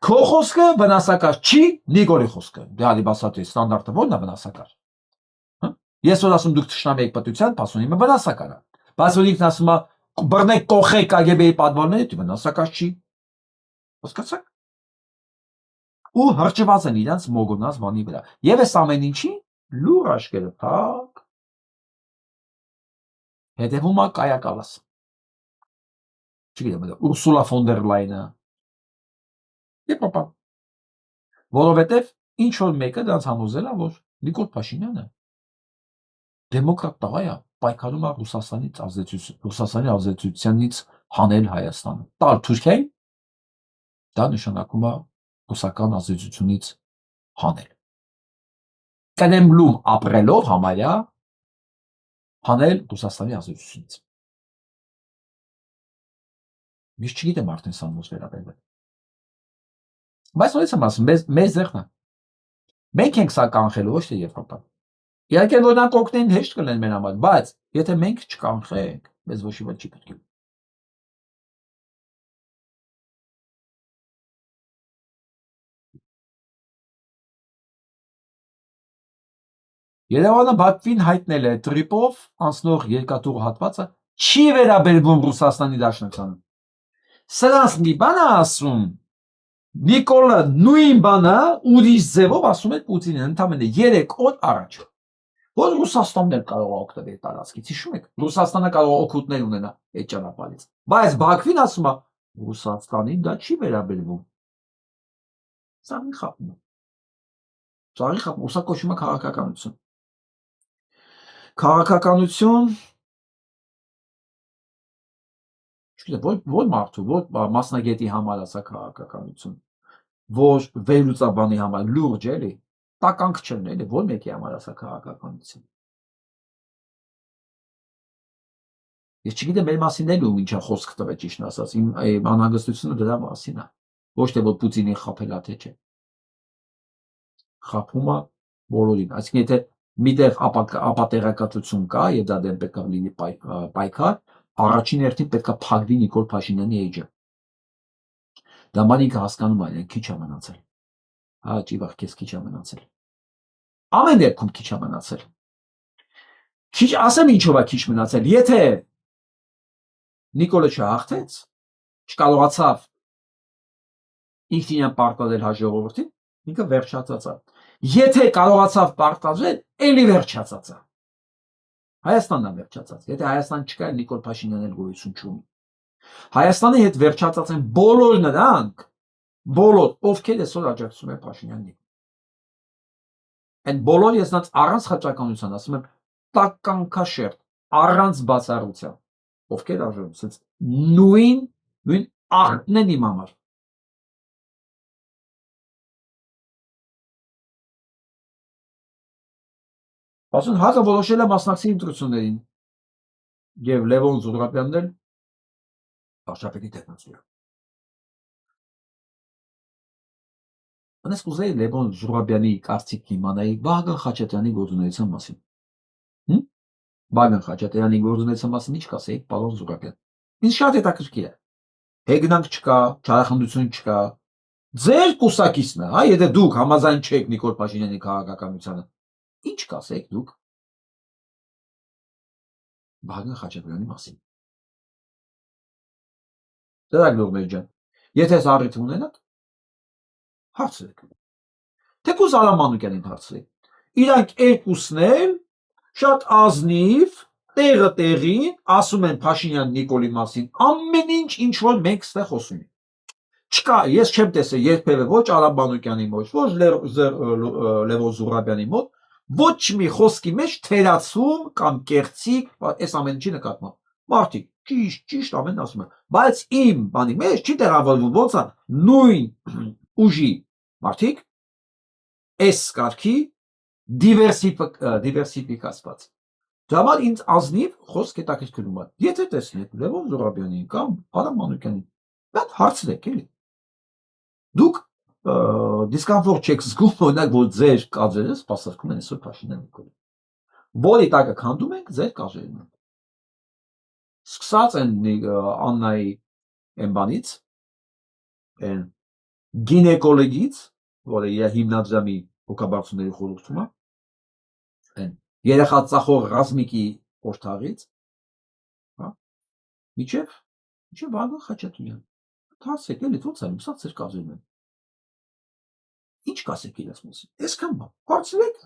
քո խոսքը, վնասակար չի Նիկոլի խոսքը։ Դե ալի բասատի ստանդարտը ո՞րն է վնասակար։ Ես որ ասում դուք թշնամի եք պատության, փասոնիմը վնասակար է։ Բայց որ ինքն ասում է բռնեք կողեք KGB-ի պատվորները, դե վնասակար չի։ Հասկացաք։ Ու հրճված են իրանց մոգոնած բանի վրա։ Եվ այս ամեն ինչի լուր աշկերը փակ։ Հետևում է Կայա Կալասը։ Չգիտեմ, Ուրսուլա ֆոն դեր Լայնը։ Եվ պապա։ Որովհետև ինչ որ մեկը դրանց համոզել է, որ Նիկոլ Փաշինյանը դեմոկրատ տղա է, պայքարում է Ռուսաստանի ազդեցությունից հանել Հայաստանը։ Տալ Թուրքիային դա նշանակում է ռուսական ազդեցությունից հանել։ Կրեմլում ապրելով համարյա հանել Ռուսաստանի ազդեցությունից։ Ես չգիտեմ արդեն սա ոնց վերաբերվել։ Բայց ոնց եմ ասում, մեզ ձեռն է։ Մենք ենք սա կանխելու, ոչ թե Եվրոպան։ Իհարկե որ նրանք օգնեն հեշտ կլինեն մեր համար, բայց եթե մենք չկանխենք, մեզ ոչ մի բան չի պետք։ Երևանը Բաքվին հայտնել է տրիպով անցնող երկաթուղ հատվածը չի վերաբերվում Ռուսաստանի Դաշնությանը։ Սրանց մի բան է ասում Նիկոլը նույն բանը ուրիշ ձևով ասում է Պուտինին ընդամենը 3 օր առաջ։ Որ Ռուսաստանն էլ կարող է օգտվել տարածքից, հիշում եք։ Ռուսաստանը կարող է օգուտներ ունենա այդ ճանապարհից։ Բայց Բաքվին ասում է Ռուսաստանին դա չի վերաբերվում։ Սաղի խափում է։ Սաղի խափում, սա կոչվում է քաղաքականություն։ Քաղաքականություն չգիտեմ, որ մարդու, որ մասնագետի համար ասա քաղաքականություն, որ վերլուծաբանի համար լուրջ էլի, տականք չեն էլի, որ մեկի համար ասա քաղաքականություն։ Ես չգիտեմ մեր մասին էլ ում ինչա խոսք տվե ճիշտն ասած, իմ անհանգստությունը դրա մասին է, ոչ թե որ Պուտինին խփել է թե չէ։ Խափումը բոլորին, այսինքն եթե միտեղ ապատեղեկատվություն կա եւ դա դեմ պետք է լինի պայքար, առաջին հերթին պետք է փակվի Նիկոլ Փաշինյանի էջը։ Դա մանիքը հասկանում է, քիչ է մնացել։ Հա, ճիվախ քեզ քիչ է մնացել։ Ամեն դեպքում քիչ է մնացել։ Քիչ ասեմ ինչով է քիչ մնացել, եթե Նիկոլը չհաղթեց, չկարողացավ ինքնին պարտադրել հա ժողովրդին, ինքը վերջացած է։ Եթե կարողացավ պարտադրել, էլի վերջացած է։ Հայաստանն է վերջացած։ Եթե Հայաստան չկա, Նիկոլ Փաշինյանն էլ գոյություն չունի։ Հայաստանի հետ վերջացած են բոլոր նրանք, բոլոր, ովքեր այսօր աջակցում են Փաշինյանին։ Այն բոլոր ես նրանց առանց խաչականության ասում եմ տականքաշերտ, առանց բացառության, ովքեր արժում, ասենց նույն աղբն են իմ համար։ Ասում հակը որոշել է մասնակցի ընտրություններին եւ Լևոն Զուրաբյանն էլ վարչապետի տեղնացել։ Անես կուզեի Լևոն Զուրաբյանի կարծիքն իմանայի Վահագն Խաչատրյանի գործունեության մասին։ Վահագն Խաչատրյանի գործունեության մասին ինչ կասեիք, պարոն Զուրաբյան։ Ինձ շատ հետաքրքիր է։ Հեգնանք չկա, չարախնդություն չկա։ Ձեր կուսակիցն է, հա, եթե դուք համաձայն չեք Նիկոլ Փաշինյանի քաղաքականությանը, ինչ կասեք դուք Վահագն Խաչատրյանի մասին։ Ծրագրողներ ջան, եթե զառիթ ունենաք, հարցրեք։ Թեկուզ Արամ Մանուկյանին հարցրեք։ Իրանք երկուսն էլ շատ ազնիվ տեղը տեղին ասում են Փաշինյան Նիկոլի մասին ամեն ինչ որ մենք ստեղ խոսում ենք։ Չկա, ես չեմ տեսել երբևէ ոչ Արամ Մանուկյանի մոտ, ոչ Լևոն Զուրաբյանի մոտ ոչ մի խոսքի մեջ թերացում կամ կեղծիք, այս ամեն ինչի նկատմամբ։ Մարդիկ ճիշտ ամեն ասում են, բայց իմ բանի մեջ չի տեղավորվում ոնց է նույն ուժի մարդիկ այս կարգի դիվերսիֆիկացված։ Դա համար ինձ ազնիվ խոսք հետաքրքրում է։ Եթե տեսնեք Լևոն Զուրաբյանին կամ Արամ Մանուկյանին, դա հարցրեք էլի։ Դուք դիսկոմֆորտ չեք զգում, օրինակ, որ ձեր կադրերը սպասարկում են այսօր Փաշինյան Նիկոլին։ Որի տակը քանդում ենք ձեր կադրերն։ Սկսած են Աննայի Էմբանից, այն գինեկոլոգից, որը իր հիմնադրամի հոգաբարձությունների խորհուրդում է, այն երեխա ծախող Ռազմիկի օրթաղից, հա, միջև Վահագն Խաչատրյան։ Հարցեք էլի ո՞նց է, սա ձեր կադրերն են։ Ինչ կասեք իրաց մասին։ Այսքան բան։ Հարցրեք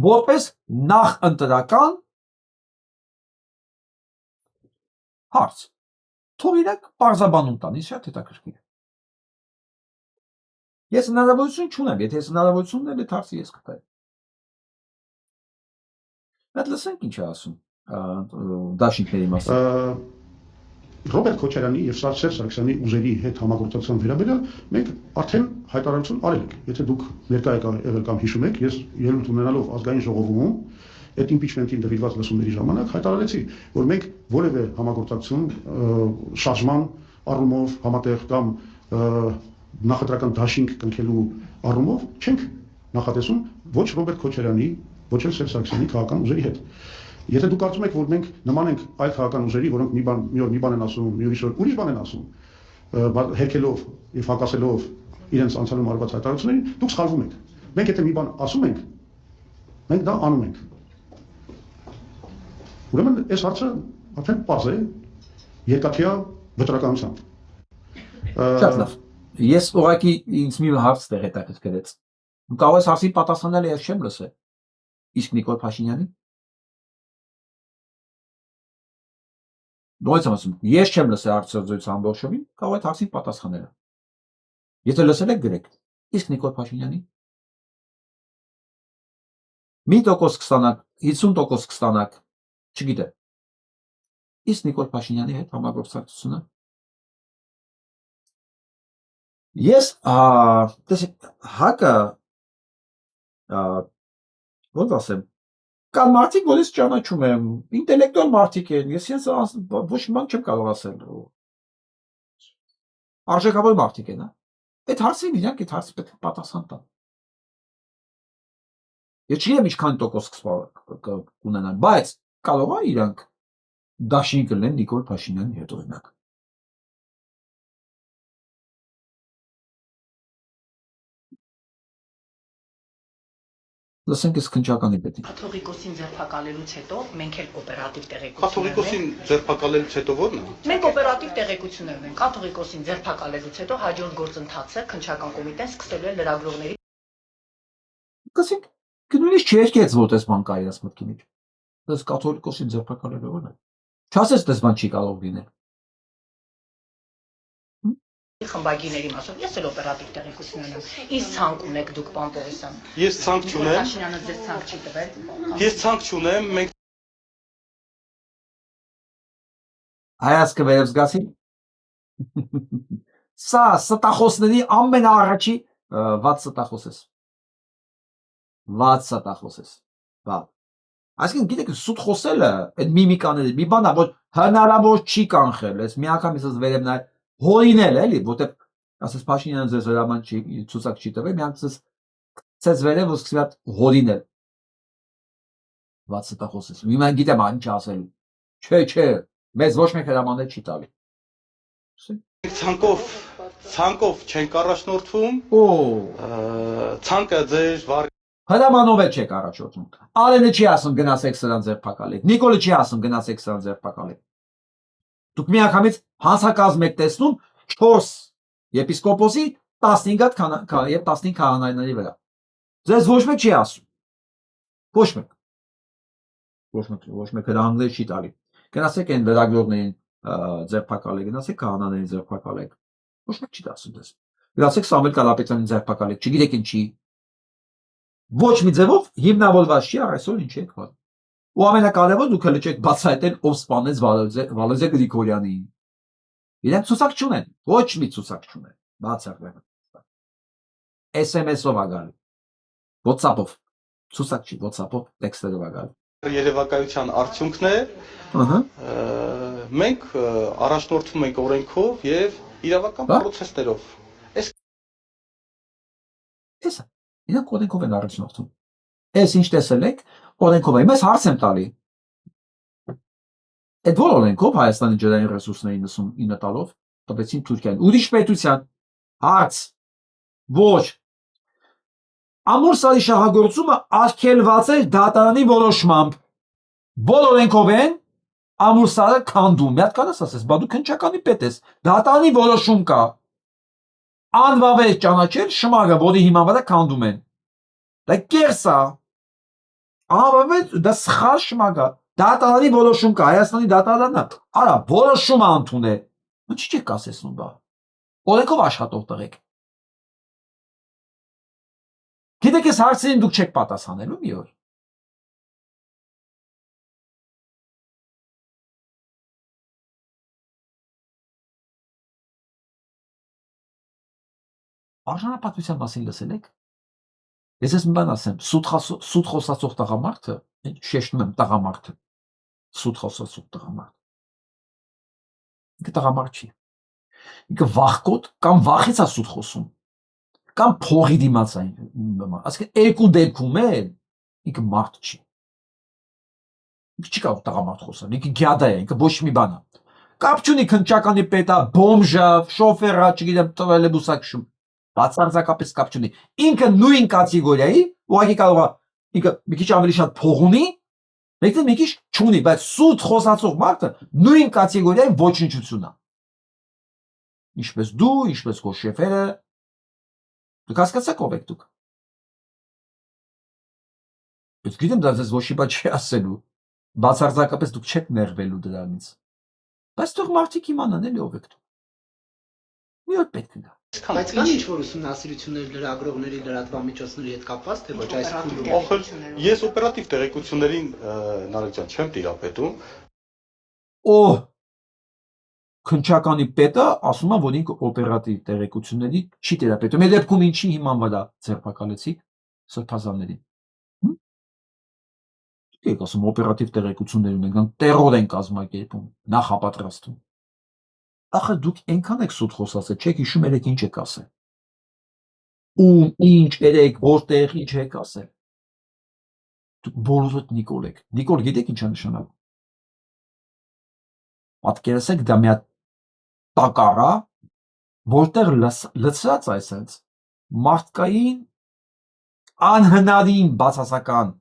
որպես նախընտրական հարց։ Թող իրենք բարձաբանում տան, ինձ շատ հետաքրքիր է։ Ես հնարավորություն չունեմ, եթե ես հնարավորություն ունեմ, այդ հարցը ես կտայի։ Բայց լսենք ինչ է ասում դաշինքների մասին։ Ռոբերտ Քոչարյանի եւ Սերժ Սարգսյանի ուժերի հետ համագործակցության վերաբերյալ մենք արդեն հայտարարություն արել ենք։ Եթե դուք ներկա եղել կամ հիշում եք, ես ելույթ ունենալով ազգային ժողովում այդ իմպիչմենտին դրված լսումների ժամանակ հայտարարեցի, որ մենք որևէ համագործակցություն շարժման առումով համատեղ կամ նախընտրական դաշինք կնքելու առումով չենք նախատեսում ոչ Ռոբերտ Քոչարյանի, ոչ էլ Սերժ Սարգսյանի քաղաքական ուժերի հետ։ Եթե դուք կարծում եք, որ մենք նման ենք այլ քաղաքական ուժերի, որոնք մի օր մի բան են ասում, մի ուրիշ բան են ասում, հերքելով եւ հակասելով իրենց անցյալում արված հայտարարություններին, դուք սխալվում եք։ Մենք եթե մի բան ասում ենք, մենք դա անում ենք։ Ուրեմն այս հարցը արդեն պարզ է, երկաթյա վճռականությամբ։ Շատ լավ։ Ես ուղղակի ինձ մի հարց տեղ հետաքրքրեց։ Կարող ես հարցի պատասխանել, ես չեմ լսել։ Իսկ Նիկոլ Փաշինյանի։ Դոյս եմ ասում, ես չեմ լսել հարցազրույցը ամբողջովին, կարող եք հարցին պատասխանել։ Եթե լսել եք, գրեք։ Իսկ Նիկոլ Փաշինյանի 1% կստանաք, 50% կստանաք, չգիտեմ։ Իսկ Նիկոլ Փաշինյանի հետ համագործակցությունը ես տեսեք հակը ոնց ասեմ կան մարդիկ, որ ես ճանաչում եմ, ինտելեկտուալ մարդիկ են, ես ոչ մի բան չեմ կարող ասել։ Արժեքավոր մարդիկ են, այդ հարցին իրանք այդ հարցը պետք է պատասխան տան։ Ես չգիտեմ ինչքան տոկոս կունենան, բայց կարող է իրանք դաշինք լինեն Նիկոլ Փաշինյանի հետ օրինակ։ Լսենք այս քննչականի պետին։ Կաթողիկոսին ձերբակալելուց հետո մենք էլ օպերատիվ տեղեկություններ Կաթողիկոսին ձերբակալելուց հետո ո՞րն է։ Մենք օպերատիվ տեղեկություններ ունենք։ Կաթողիկոսին ձերբակալելուց հետո հաջորդ գործընթացը քննչական կոմիտեն սկսելու է լրագրողների Կասենք նույնիսկ չերկեց որտես բան կա իրաց մտքի մեջ։ Դες կաթողիկոսին ձերբակալելը ո՞րն է։ Չասես դες բան չի կարող լինել։ խմբագիրների մասով ես էլ օպերատիվ տեղեկություններ ունեմ։ Ինչ ցանկ ունեք դուք, պարոն Պողոսյան։ Ես ցանկ չունեմ։ Փաշինյանը ձեզ ցանկ չի տվել։ Ես ցանկ չունեմ, մենք Հայացքը վերև զգացի։ Սա ստախոսների ամենաառաջի վատ ստախոս ես։ Վատ ստախոս ես։ Վատ։ Այսինքն գիտեք սուտ խոսելը, այդ միմիկաները, մի բան է, որ հնարավոր չի կանխել, ես մի անգամ ես վերեմ նայ հորինել էլի, որտեղ ասես Փաշինյանը ձեզ հրաման չի, ցուցակ չի տվել, մի անգամ ցես վերև ու սկսի հատ հորինել։ Վատ ստախոս ես։ Մի ման գիտեմ ինչ ասելու։ Չէ, մեզ ոչ մեկ հրամաններ չի տալի։ ցանկով չենք առաջնորդվում։ Ցանկը ձեր Հրամանով էլ չեք առաջորդում։ Արենը չի ասում գնացեք սրան ձերբակալեք։ Նիկոլը չի ասում գնացեք սրան ձերբակալեք։ Դուք մի անգամից հանցակազմ եք տեսնում 4 եպիսկոպոսի 15 հատ եւ 15 քահանաների վրա։ Ձեզ ոչ մեկ չի ասում։ Ոչ մեկ հրահանգներ չի տալի։ Գնացեք այն լրագրողներին ձերբակալեք, գնացեք քահանաներին ձերբակալեք։ Ոչ մեկ չի ասում դες։ Գնացեք Սամվել Կարապետյանին ձերբակալեք, չգիտեք ինչի։ Ոչ մի ձևով հիմնավորված չի այսօր ինչ եք բան։ Ու ամենակարևորը դուք լճեք բացահայտել ով սպանեց Վալոզե Գրիգորյանին։ Իրենք ցուցակ չունեն, ոչ մի ցուցակ չունեն, բացառվեն։ SMS-ով ագալի։ WhatsApp-ով ցուցակ չի, WhatsApp-ով տեքստերով ագալի։ երևակայության արդյունքն է։ Մենք առաջնորդվում ենք օրենքով եւ իրավական process-ներով։ Էսա, իրենք օրենքով են առաջնորդվում։ Էս ինչ տեսել եք, օրենքով է։ Մեզ հարց եմ տալի։ Այդ որ օրենքով Հայաստանի ջրային ռեսուրսների 99 տալով տվեցին Թուրքիան։ Ուրիշ պետության հարց ոչ Ամուրսարի շահագործումը արգելված է դատարանի որոշմամբ։ Որ օրենքով են Ամուրսարը քանդում։ Մի հատ կանես ասես, բա դու քննչականի պետ ես։ Դատարանի որոշում կա։ Անվավեր ճանաչել շմագը, որի հիման վրա քանդում են։ Դա կերս է։ Անվավեր դա սխալ շմագ է։ Դատարանի որոշում կա, Հայաստանի դատարանը։ Արա, որոշում է ընդունել։ Ինչի՞ չեք ասեցնում բա։ Օրենքով աշխատող տղեկ։ Գիտեք ես հարցերին դուք չեք պատասխանելու մի օր։ Արժանապատվության մասին լսել եք։ Ես ես մի բան ասեմ, սուտ խոսացող տղամարդը, շեշտում եմ տղամարդը, սուտ խոսացող տղամարդ։ Ինքը տղամարդ չի։ Ինքը վախկոտ կամ վախից է սուտ խոսում, կամ փողի դիմաց այն, ասենք երկու դեպքում էլ ինքը մարդ չի։ Ինքը չի կարող տղամարդ խոսալ, ինքը գյադա է, ինքը ոչ մի բան է։ Կապ չունի քննչականի պետա, բոմժա, շոֆերա, չգիտեմ, տրոլեյբուսակշում, բացարձակապես կապ չունի։ Ինքը նույն կատեգորիայի, ուղղակի կարող է ինքը մի քիչ ավելի շատ փող ունի, մեկը մի քիչ չունի, բայց սուտ խոսացող մարդը նույն կատեգորիայի ոչնչություն է։ Ինչպես դու, ինչպես քո շեֆերը, դուք հասկացաք ով եք դուք։ Ես գիտեմ, դա ձեզ ոչ մի բան չի ասելու, բացարձակապես դուք չեք ներվելու դրանից։ Բայց թող մարդիկ իմանան էլի ով եք դուք։ Մի օր պետք է գա։ Բայց կան ինչ-որ ուսումնասիրություններ լրագրողների լրատվամիջոցների հետ կապված, թե ոչ այս փուլում։ Ախր ես օպերատիվ տեղեկություններին Նարեկ ջան չեմ տիրապետում։ Օ քննչականի պետը ասում է, որ ինքը օպերատիվ տեղեկությունների չի տիրապետում։ Այդ դեպքում ինչի հիման վրա ձերբակալեցիք սրբազաններին։ Եք ասում օպերատիվ տեղեկություններ ունենք, տերոր են կազմակերպում, նախապատրաստում։ Ախր դուք այնքան եք սուտ խոսացել, չեք հիշում երեք ինչ եք ասել։ Ում, ինչ, երեք, որտեղ, ինչ եք ասել։ Դուք բոլորդ Նիկոլ եք։ Նիկոլ գիտեք ինչ է նշանակում։ Պատկերացեք դա մի հատ տակարա, որտեղ լցրած այսպես մարդկային անհնարին բացասական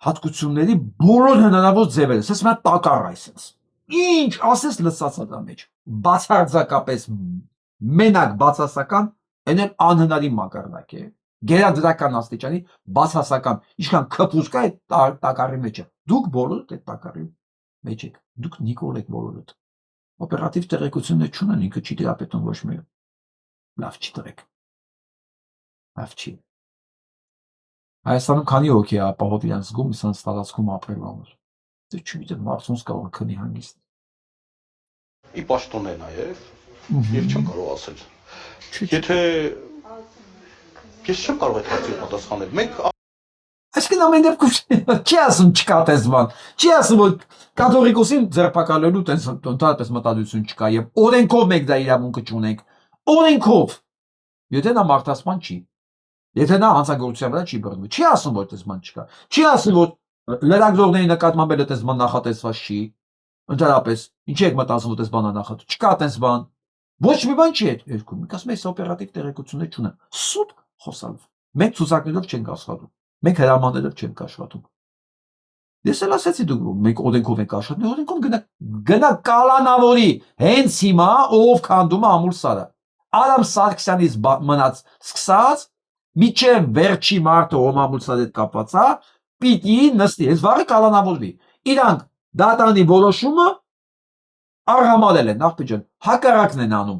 հատկությունների բոլոր հնարավոր ձևերը, ասես մի հատ տակառ այսպես։ Ինչ ասես լցած է դա մեջ։ Բացարձակապես մենակ բացասական, այն էլ անհնարին մակարդակ է։ Գերադրական աստիճանի բացասական, ինչքան քփուսկ է այդ տակառի մեջ։ Դուք բոլորդ այդ տակառի մեջ եք։ Դուք Նիկոլ եք բոլորդ։ Օպերատիվ տեղեկություններ չունեն, ինքը չի տիրապետում ոչ մի։ Լավ չի տղեկ։ Լավ չի։ Հայաստանում քանի հոգի է ապահով իրենց զգում սենց տարածքում ապրելու համար։ Դե չգիտեմ, մարդոնց կարող է քնի հանգիստ։ Ի պաշտոն է նաև, եւ չեմ կարող ասել։ Եթե ես չեմ կարող այդ հարցին պատասխանել։ Մենք Այսինքն ամեն դեպքում չի ասում չկա տես բան։ Չի ասում որ կաթողիկոսին ձերբակալելու տես ընդհանրապես մտադրություն չկա եւ օրենքով մեկ դա իրավունքը չունենք։ Օրենքով։ Եթե նա մարդասպան չի, եթե նա հանցագործության վրա չի բռնվում, չի ասում որ տես բան չկա։ Չի ասում որ լրագրողների նկատմամբ էլ տես բան նախատեսված չի։ Ընդհանրապես, ինչի եք մտածում որ տես բան է նախատեսված։ Չկա տես բան։ Ոչ մի բան չի այդ երկում։ Մենք ասում ենք օպերատիվ տեղեկություններ չունեն։ Սուտ խոսալով։ Մենք ցուցակներով չենք աշխատում։ Մենք հրամաններով չենք աշխատում։ Ես էլ ասացի դուք մենք օրենքով ենք աշխատում, օրենքով գնա կալանավորի հենց հիմա ով քանդում է ամուլ սարը։ Արամ Սարգսյանից մնաց սկսած միջև վերջի մարտը ով ամուլ սարի հետ կապված է, պիտի նստի, այս վաղը կալանավորվի։ Իրանք դատարանի որոշումը արհամարել են, աղբիջան, հակառակն են անում։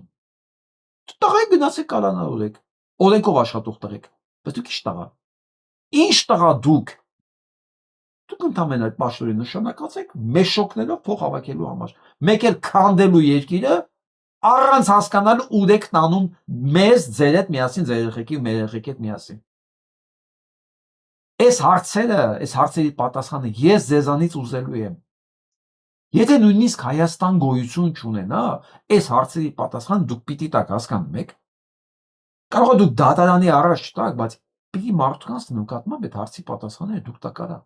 Տղեկ գնացեք կալանավորեք, օրենքով աշխատող տղեկ, բայց դուք ինչ տղա։ Ինչ տղա դուք։ Դուք ընդամենը այդ պաշտոնի նշանակած եք մեզ շոկներով փող հավաքելու համար։ Մեկ էլ քանդելու երկիրը առանց հասկանալու ուր եք տանում մեզ ձեր հետ միասին, ձեր երեխեքի ու մեր երեխեքի հետ միասին։ Այս հարցերի պատասխանը ես ձեզանից ուզելու եմ։ Եթե նույնիսկ Հայաստան գոյություն չունենա, այս հարցերի պատասխանը դուք պիտի տակ, հասկանում եք։ Կարող է դուք դատարանի առաջ չտաք, բայց պիտի մարդկանց նկատմամբ այդ հարցի պատասխանները դուք տակարա։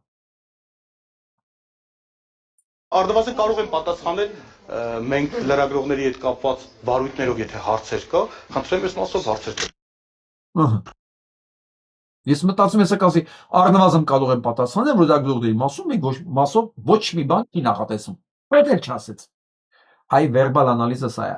Արդյունավետ կարող են պատասխանել մենք լրագրողների հետ կապված բարույթներով, եթե հարցեր կա, խնդրեմ ես մասով հարցեր տալ։ Ես մտածում եմ, ասի առնվազն կարող եմ պատասխանել, որ լրագրողների մասով մենք մասով ոչ մի բան չի նախատեսում։ Բայց էլ չասեց։ Այ վերբալ անալիզը սա է։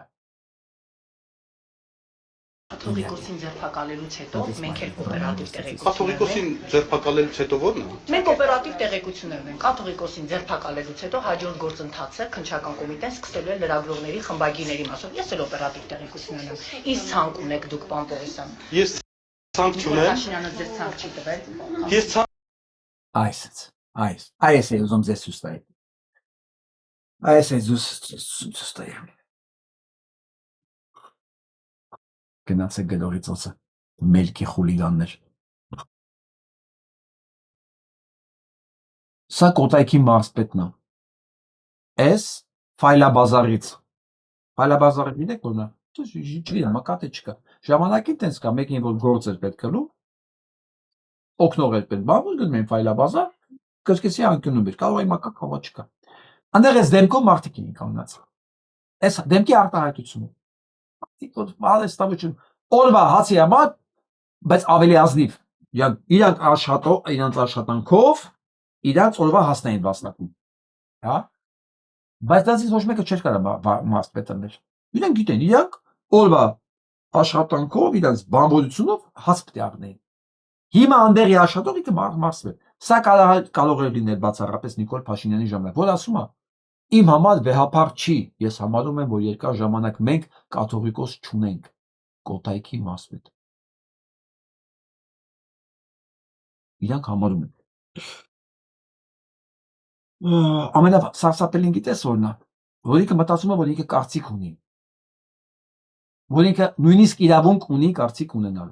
Կաթողիկոսին ձերբակալելուց հետո մենք էլ օպերատիվ տեղեկություններ Կաթողիկոսին ձերբակալելուց հետո ո՞րն է։ Մենք օպերատիվ տեղեկություններ ունենք։ Կաթողիկոսին ձերբակալելուց հետո հաջորդ գործընթացը քննչական կոմիտեն սկսելու է լրագրողների խմբագիրների մասով։ Ես էլ օպերատիվ տեղեկություններ ունեմ։ Ինչ ցանկ ունեք դուք, պարոն Պողոսյան։ Ես ցանկ չունեմ։ Փաշինյանը ձեզ ցանկ չի տվել։ Ես Այս է ուզում ձեզ ցույց տալ։ Այս է ցույց տալ։ Գնացեք գլորի ծոցը, մելքի խուլիգաններ։ Սա կոտայքի մարզպետն է։ Էս ֆայլաբազարից։ Ֆայլաբազարը գիտեք որն է։ Չգիտեմ, մակատե չկա։ Ժամանակին տենց կա, մեկին որ գործ էր պետք գլու, օգնող էր պետք, բավուր գնում են ֆայլաբազար, կսկսի անկյունում էր, կարող է մակա խավա չկա։ Անդեղ ես դեմքով մարդիկ էին կանգնած։ Այս դեմքի արտահայտությունը։ Մարդիկ արհեստավություն օրվա հացի համար, բայց ավելի ազնիվ։ Իրանց աշխատանքով իրանց օրվա հասն էին վաստակում։ Հա։ Բայց դրանից ոչ մեկը չէր կարող մարզպետ լինել։ Իրենք գիտեն, իրանք օրվա աշխատանքով իրանց բանվորությունով հաս պետք է առնեին։ Հիմա անդեղի աշխատող ինքը մարզպետ։ Սա կարող է լինել բացառապես Նիկոլ Փաշինյանի ժամանակ, որ ասում է իմ համար վեհապար չի, ես համարում եմ, որ երկար ժամանակ մենք կաթողիկոս չունենք, կոտայքի մարզպետ։ Իրանք համարում են։ Ամենասարսափելին գիտես որն է, որ ինքը մտածում է, որ ինքը կարծիք ունի, որ ինքը նույնիսկ իրավունք ունի կարծիք ունենալ։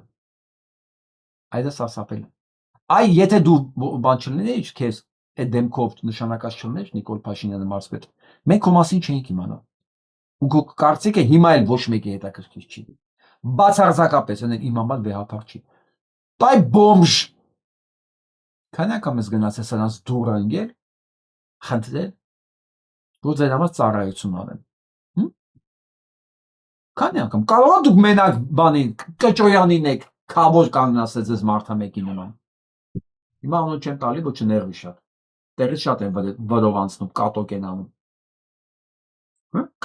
Այդ է սարսափելը։ Այ եթե դու բան չլինեիր, քեզ այդ դեմքով նշանակած չլիներ Նիկոլ Փաշինյանը մարզպետ, մենք քո մասին չէինք իմանա։ Ու քո կարծիքը հիմա էլ ոչ մեկի հետաքրքիր չի։ Բացարձակապես իմ համար վեհապար չի։ Բայ բոմժ։ Քանի անգամ ես գնացել սրանց դուր անգել, խնդրել, որ ձեր համար ծառայություն անեն։ Քանի անգամ կարող եք դուք մենակ բանի կճոյանին եք քավոր կանգնացած ես մարդամեկի նման։ Հիմա անուն չեմ տալի, որ չներվի շատ։ Տեղից շատ են վրով անցնում, կատոկ են անում։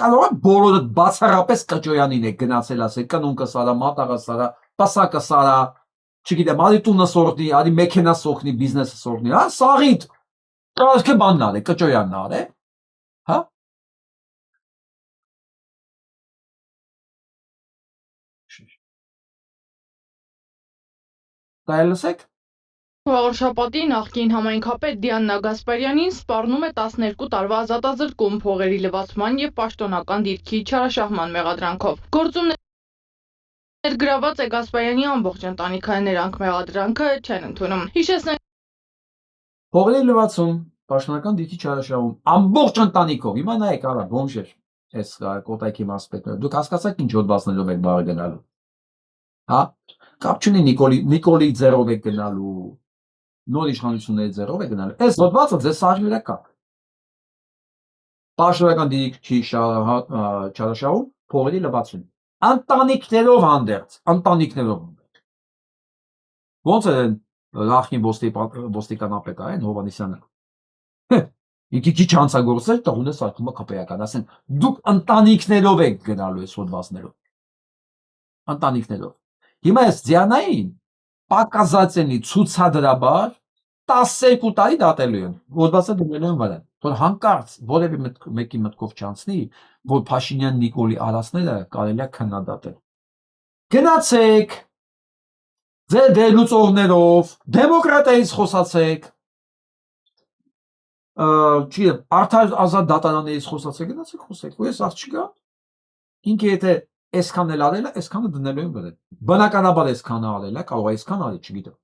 Կարող եք բոլորը բացառապես կճոյանին եք գնացել, ասել կնունկը սարա, մատաղը սարա, պասակը սարա, չգիտեմ, արի տունը սորտնի, արի մեքենա սոքնի, բիզնեսը սորտնի, հա, սաղիտ։ Կարող է բանն արե, կճոյանն արե, հա։ Դա լսեք։ Շաբաթի նախկին համայնքապետ Դիանա Գասպարյանին սպառնում է 12 տարվա ազատազրկում փողերի լվացման եւ պաշտոնական դիրքի չարաշահման մեղադրանքով։ Գործում ներգրաված է Գասպարյանի ամբողջ ընտանիքը, նրանք մեղադրանքը չեն ընդունում։ Հիշեցնենք Փողերի լվացում, պաշտոնական դիրքի չարաշահում, ամբողջ ընտանիքով։ Հիմա նայեք, արա, բոմժեր։ Այս կոտայքի մարզպետը։ Դուք հասկացաք ինչ հոդվածներով եք բաղ գնալու։ Հա։ Կապ չունի Նիկոլի ձեռով եք գնալու, նոր իշխանությունների ձեռով եք գնալու։ Այս հոդվածը ձեզ սարժվելա կա։ Պաշտոնական դիրքի չարաշահում, փողերի լվացում։ Ընտանիքներով հանդերձ, ընտանիքներով։ Ոնց է նախին ոստիկանապետը այն Հովանեսյանը։ Ինքը քիչ հանցագործել, տղունը սարքում է քպեական, ասեն, դուք ընտանիքներով եք գնալու այս հոդվածներով։ Ընտանիքներով։ Հիմա այս Դիանային պակասացենի ցուցադրաբար 12 տարի դատելու են, հոդվածը դնելու են վրա, որ հանկարծ որևէ մեկի մտքով չանցնի, որ Փաշինյան Նիկոլի արածները կարելի է քննադատել։ Գնացեք ձեր դերլուծողներով, դեմոկրատիայից խոսացեք, չգիտեմ, արդար ազատ դատարաններից խոսացեք, գնացեք խոսեք, ու ես աղջիկա, ինքը եթե այսքան էլ արել է, այսքանը դնելու են վրա։ Բնականաբար այսքանը արել է, կարող է այսքան արել, չգիտեմ։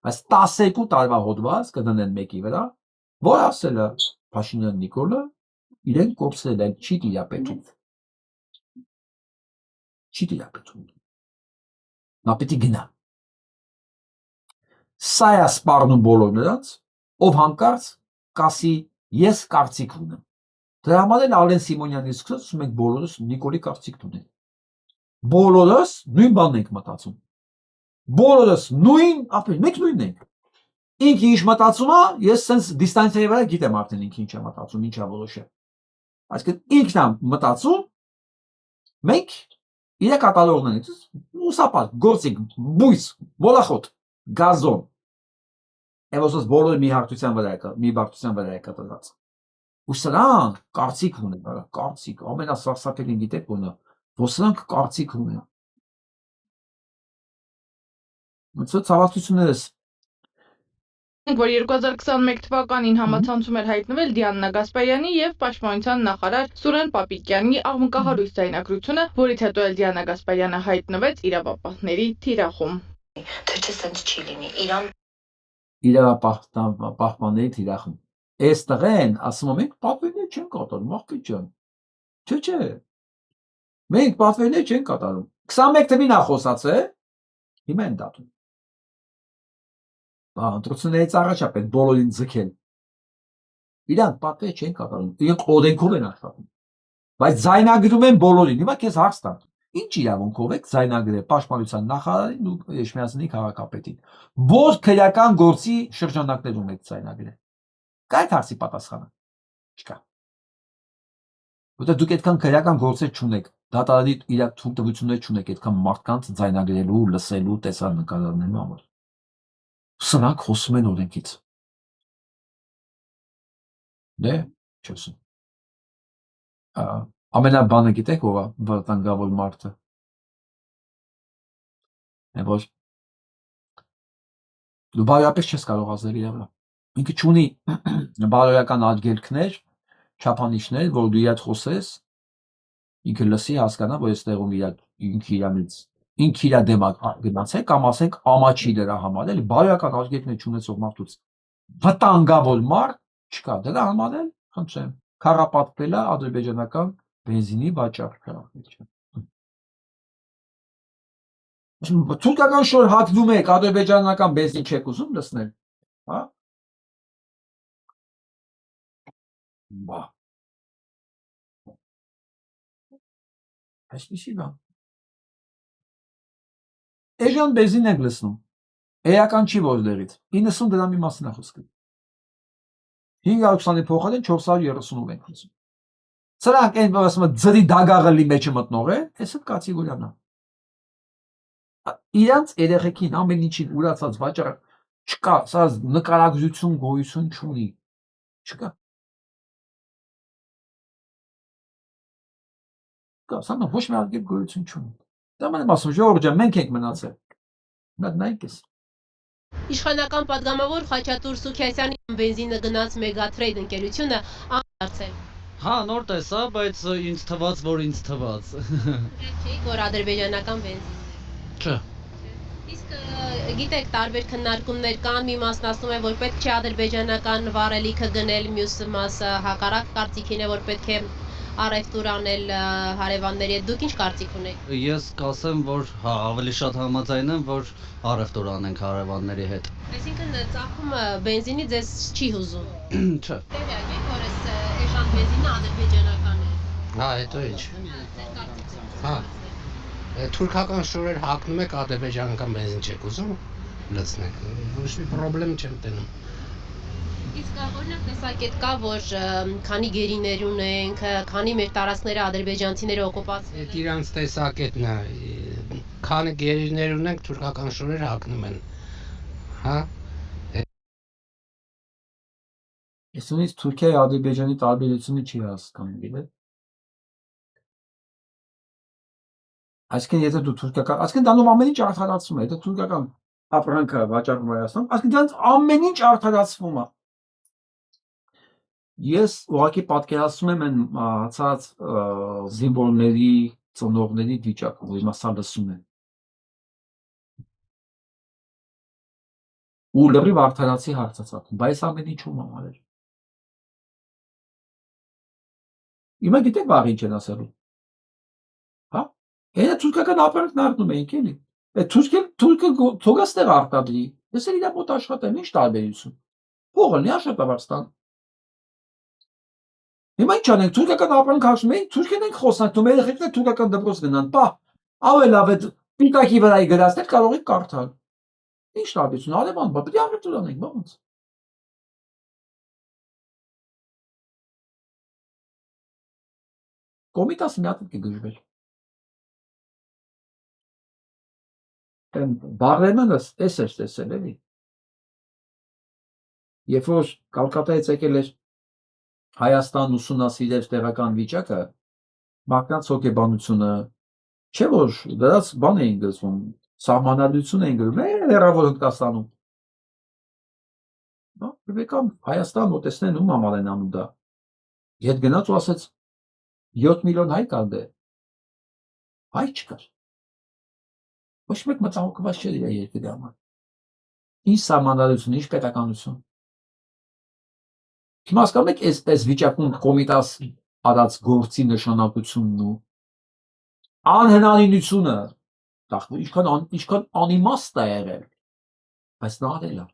Այս 12 տարվա հոդված կդնեն մեկի վրա, որ ասել է Փաշինյան Նիկոլը իրեն կորցրել են, չի տիրապետում։ Չի տիրապետում։ Նա պետք է գնա։ Սա է սպառնում բոլոր նրանց, ով հանկարծ կասի ես կարծիք ունեմ։ Դրա համար էլ Ալեն Սիմոնյանից սկսած մենք բոլորս Նիկոլի կարծիքն ունենք։ Բոլորս նույն բանն ենք մտածում։ Բոլորս նույն, ապա մենք նույնն ենք։ Ինքը ինչ մտածում է, ես sense դիստանցիայի վրա գիտեմ արդեն ինքը ինչ է մտածում, ինչ է որոշել։ Այսինքն ինքն է մտածում, մենք իր կատարողն ենք։ Ուսապար, գործիկ, բույս, բոլախոտ, գազոն։ Եվոսս բոլորը մի հարթության վրա է, մի բարդության վրա է կատարած։ Ու սրանք կարծիք ունեն, կարծիք, ամենասարսափելին գիտեք ո՞րն է, որ սրանք կարծիք ունեն։ Ոնց ցավացություններս Որ 2021 թվականին համացանցում էր հայտնվել Դիանա Գասպարյանի եւ Պաշտպանության նախարար Սուրեն Պապիկյանի աղմկահարույց ձայնագրությունը, որից հետո էլ Դիանա Գասպարյանը հայտնվեց իրավապահների թիրախում։ Թե չէ սենց չի լինի։ Իրան Իրավապահների թիրախում։ Այս տղեն ասում եմ, մենք պատվերներ չեն կատարում, աղբի ջան։ Չէ։ Մենք պատվերներ չեն կատարում։ 21 թվին է խոսացել, հիմա են դատում։ Ընտրություններից առաջ է պետք բոլորին ձգել։ Իրանք պատվեր չեն կատարում, իրենք օրենքով են աշխատում։ Բայց ձայնագրում են բոլորին։ Հիմա քեզ հարց տամ։ Ինչ իրավունքով եք ձայնագրել Պաշտպանության նախարարին ու Էջմիածնի քաղաքապետին։ Որ քրեական գործի շրջանակներում եք ձայնագրել։ Կա այդ հարցի պատասխանը։ Չկա։ Որտեղ դուք այդքան քրեական գործեր չունեք, դատարանի իր թույլտվություններ չունեք այդքան մարդկանց ձայնագրելու, լսելու, տեսանկարելու համար։ Սրանք խոսում են օրենքից։ Դե, չասում։ Ամենաբանը գիտեք ով է վտանգավոր մարդը։ Որ դու բարոյապես չես կարող ազդել իր վրա։ Ինքը չունի բարոյական արգելքներ, չափանիշներ, որ դու իր հետ խոսես, ինքը լսի, հասկանա, որ այս տեղում ինքը իր դեմ գնացել կամ ասենք ամաչի դրա համար, էլի բարոյական արգելքներ չունեցող մարդուց վտանգավոր մարդ չկա, դրա համար էլ խնդրեմ, քառապատկվել է ադրբեջանական բենզինի վաճառքը։ Թուրքական շոր հագնում եք, ադրբեջանական բենզին չեք ուզում լսնել, հա։ Բա։ Այսպիսի բան։ Էժան բենզին եք լսնում, էական չի որ դերից, 90 դրամի մասին է խոսքը։ 520-ի փոխարեն 430-ով ենք լսում։ Սրանք այն ասում են ձրի դագաղելի մեջը մտնող է, այսը կատեգորիան է։ Իրանց երեխեքին ամեն ինչին ուրացած վաճառ չկա, սա նկարագրություն գոյություն չունի, չկա։ Կա, սա ոչ մի արգել գոյություն չունի։ Դա ման եմ ասում, ժողովուրդ ջան, մենք ենք մնացել։ Նայեք էս։ Իշխանական պատգամավոր Խաչատուր Սուքիասյանի բենզինը գնաց Մեգատրեյդ ընկերությունը անդրադարձել։ Հա, նոր տեսա, բայց ինձ թվաց, որ ինձ թվաց։ Չէի, որ ադրբեջանական բենզինն է։ Չէ։ Իսկ գիտեք, տարբեր քննարկումներ կան, մի մասն ասում է, որ պետք չէ ադրբեջանական վառելիքը գնել, մյուս մասը հակառակ կարծիքին է, որ պետք է առևտուր անել հարևանների հետ։ Դուք ինչ կարծիք ունեք։ Ես կասեմ, որ հա, ավելի շատ համաձայն եմ, որ առևտուր անենք հարևանների հետ։ Այսինքն ծախումը բենզինի ձեզ չի հուզում։ Չէ։ Տեղյակ եք, որ այս էժան բենզինը ադրբեջանական է։ Հա, հետո ինչ։ Հա։ Թուրքական շորեր հագնում եք, ադրբեջանական բենզին չեք ուզում լցնեք։ Ոչ մի խնդրեմ չեմ տենում։ Իսկ օրինակ տեսակետ կա, որ քանի գերիներ ունենք, քանի մեր տարածքները ադրբեջանցիները օկուպացրել են։ Այդ իրանց տեսակետն է։ Քանի գերիներ ունենք, թուրքական շորեր հագնում են։ Հա։ Այսինքն Թուրքիայի Ադրբեջանի տարբերությունը չի հասկանում, գիտեք։ Այսինքն եթե դու թուրքական, այսինքն դանով ամեն ինչ արդարացվում է, եթե թուրքական ապրանքը վաճառվում է Հայաստանում, այսինքն դրանց ամեն ինչ արդարացվում է։ Ես ուղղակի պատկերացնում եմ այն հացած զինվորների, ծնողների վիճակը, որ հիմա սա լսում են։ Ու լրիվ արդարացի հարցացածում, բայց ամեն ինչ ում համար էր։ Հիմա գիտեք վաղ ինչ են ասելու։ Հա։ Այդ թուրքական ապրանքն առնում էինք էլի։ Այդ թուրքը թողաստեղ արտադրի։ Ես էլ իր մոտ աշխատեմ, ինչ տարբերություն։ Փողը լի աշխատավարձ տան։ Հիմա ինչ անենք, թուրքական ապրանք հաշվում ենք, թուրքեն ենք խոսնակնում, երեխեքները թուրքական դպրոց գնան, պա, ավելի լավ է պիտակի վրայի գրածներ կարող եք կարդալ։ Ինչ տարբերություն, արևան, բա պետք է առևտուր անենք, բա ոնց։ Կոմիտասը մի հատ կգժվել։ Բարլեմենս էս էր տեսել էլի։ Երբ որ Կալկատայից եկել էր Հայաստան ուսումնասիրել տեղական վիճակը, մարդկանց հոգեբանությունը, չէ որ դրանց բան էին գծվում, սահմանադրություն էին գրում, հեռավոր Հնդկաստանում։ Եկամ Հայաստան մոտեցնեն ում համար են անում դա։ Ետ գնաց ու ասեց 7 միլիոն հայ կար դե։ Հայ չկար։ Ոչ մեկ մտահոգված չէր իր երկրի համար։ Ինչ սահմանադրություն, ինչ պետականություն։ Հիմա հասկանում եք այս վիճակում Կոմիտաս արած գործի նշանակությունն ու անհնարինությունը, ինչքան անիմաստ է եղել, բայց նա արել է։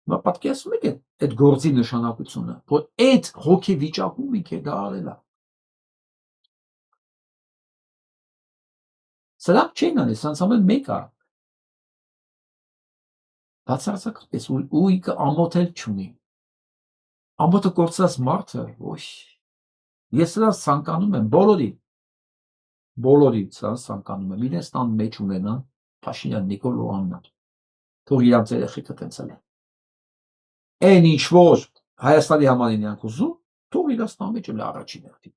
Հիմա պատկերացնում եք այդ գործի նշանակությունը, որ այդ հոգի վիճակում ինքը դա արել է։ Սրանք չեն անել, սրանց ամեն մեկը բացարձակապես ու ինքը ամոթել չունի։ Ամոթը կորցրած մարդը, ոյ, ես սրանց ցանկանում եմ բոլորի սրանց ցանկանում եմ, իրենց տան մեջ ունենան Փաշինյան Նիկոլ ու Աննա, թող իրանց երեխեքը տենցել են։ Այն ինչ որ Հայաստանի համար են իրանք ուզում, թող իրանց տան մեջ էլ առաջին հերթին։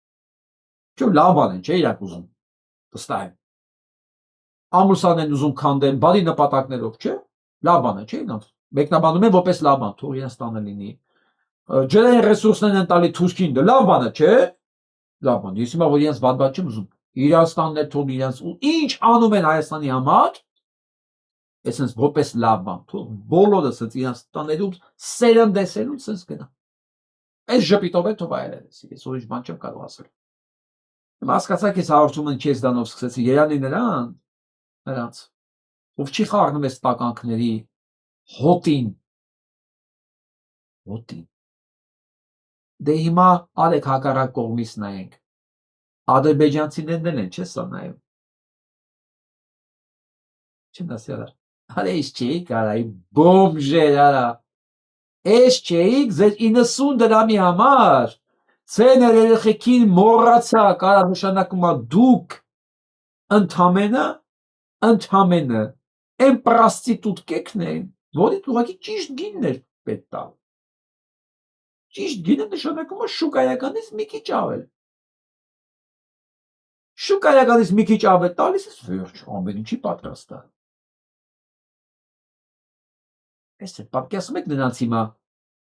Չէ՞ լավ բան են, չէ՞ իրանք ուզում, վստահ եմ։ Ամուսան են ուզում քանդեն, բարի նպատակներով, չէ՞։ Լավ բան է, չէ՞ իրանք։ Մեկնաբանում են որպես լավ բան, թող իրենց տանը լինի։ Ջրային ռեսուրսներն են տալի Թուրքին, դա լավ բան է, չէ՞։ Լավ բան։ Ես հիմա որ իրենց բad չեմ ուզում, Իրաստանն է թող իրենց ու ինչ անում են Հայաստանի համար, այսպես որպես լավ բան, թող բոլորը սենց իրենց տաներում սերնդեսելու սենց գնա։ Այս ժպիտով է թող այրել, ես ուրիշ բան չեմ կարող ասել։ Հիմա հասկացաք ես հաղորդումը ինչի ես դանով սկսեցի, Երանի նրանց, ով չի խառնում այս տականքների հոտին։ Դե հիմա արեք հակառակ կողմից նայենք։ Ադրբեջանցիներն են, չէ՞ սա նայում։ Չեմ ասել։ Արա ես չէի կարայի բոմժեր արա։ Ես չէիք ձեր 90 դրամի համար ձեր երեխեքին մոռացա կարա նշանակում է դուք ընդամենը այն պրոստիտուտկեքն են, որի ուղղակի ճիշտ գինն էր պետք տալ։ Ճիշտ գինը նշանակում է շուկայականից մի քիչ ավել։ Շուկայականից մի քիչ ավել տալիս ես վերջ, ամեն ինչի պատրաստ է։ Այս է, պատկերացնում եք նրանց հիմա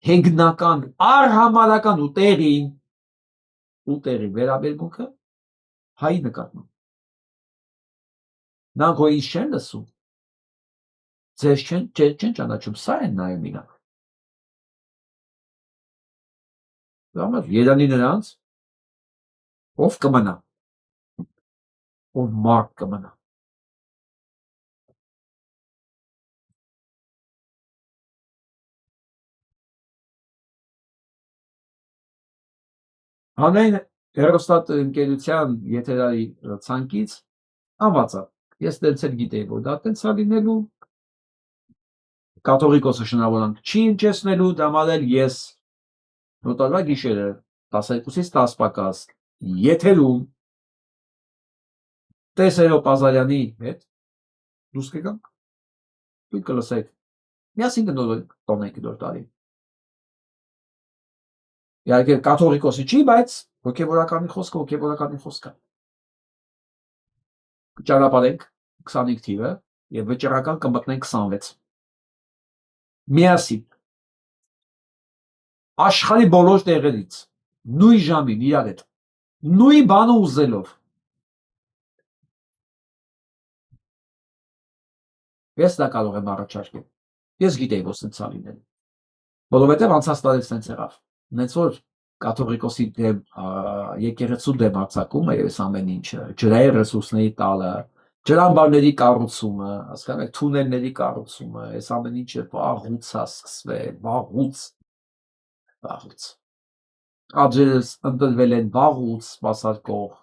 հեգնական, արհամարական ուտերի վերաբերմունքը հայի նկատմամբ։ Նրանք հո ինչ չեն լսում, ձեզ չեն ճանաչում, սա են նայում իրանք։ Երանի նրանց, ով կմնա, ով մարդ կմնա։ Հանրային հեռուստաընկերության եթերայի ցանկից անվացա։ Ես դեռ գիտեի, որ դա տենցա լինելու կաթողիկոսը շնորհավորանք չի հնչեցնելու, դամալ ես նոտարվա գիշերը 12-ից 10 պակաս եթերում Տեսերո Պազարյանի հետ դուրս կգանք, դուք կլսեք, միասին կտոնենք դոր տարի։ Իհարկե կաթողիկոսի չի, բայց հոգևորականի խոսքը։ Կճանապարհենք 25 թիվը եւ վճռական կմտնենք 26։ Միասին աշխարհի բոլոր տեղերից նույն ժամին իրար հետ նույն բանը ուզելով ես դա կարող եմ առաջարկել։ Ես գիտեի, որ սենց է լինելու։ Որովհետև անցած տարի սենց եղավ։ Նենց որ կաթողիկոսի դեմ եկեղեցու դեմ արձակումը եւ այս ամեն ինչը, ջրային ռեսուրսների տալը, ջրամբարների կառուցումը, հասկանում եք, թունելների կառուցումը, այս ամեն ինչը վաղուց է սկսվել, վաղուց։ Աջերս ընտրվել են վաղուց սպասարկող։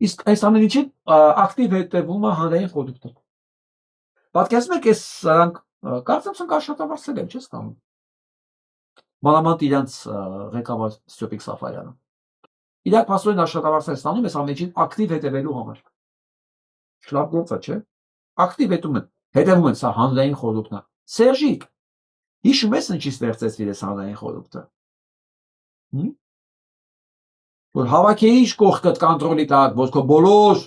Իսկ այս ամեն ինչի ակտիվ հետևում է հանրային խորհուրդը։ Պատկերացնում եք, այս սրանք կարծեմ սրանք աշխատավարձել են, չես կանում։ Մանավանդ իրանց ղեկավար Ստյոպիկ Սաֆարյանը։ Իրանք փաստորեն աշխատավարձ են ստանում այս ամեն ինչին ակտիվ հետևելու համար։ Լավ գործ է, չէ՞։ Ակտիվ հետևում են, սա հանրային խորհուրդն է։ Սերժիկ, հիշում ես ինչի ստեղծեցիր այս հանրային խորհուրդը։ որ հավաքեիչ կողքդ կոնտրոլի տակ, որ քո բոլոր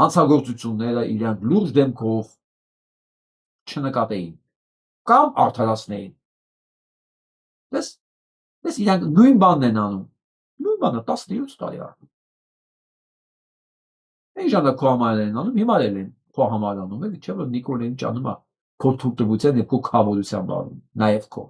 հանցագործությունները իրենք լուրջ դեմքով չնկատեին կամ արդարացնեին։ Դες իրենք նույն բանն են անում։ Նույն բանը 17 տարի արդեն։ Այն ժամանակ քո համար են անում, հիմա էլ են քո համար անում, էլի չէ՞ որ Նիկոլին ճանում է քո թույլտվության եւ քո խավորության բանում, նաեւ քո։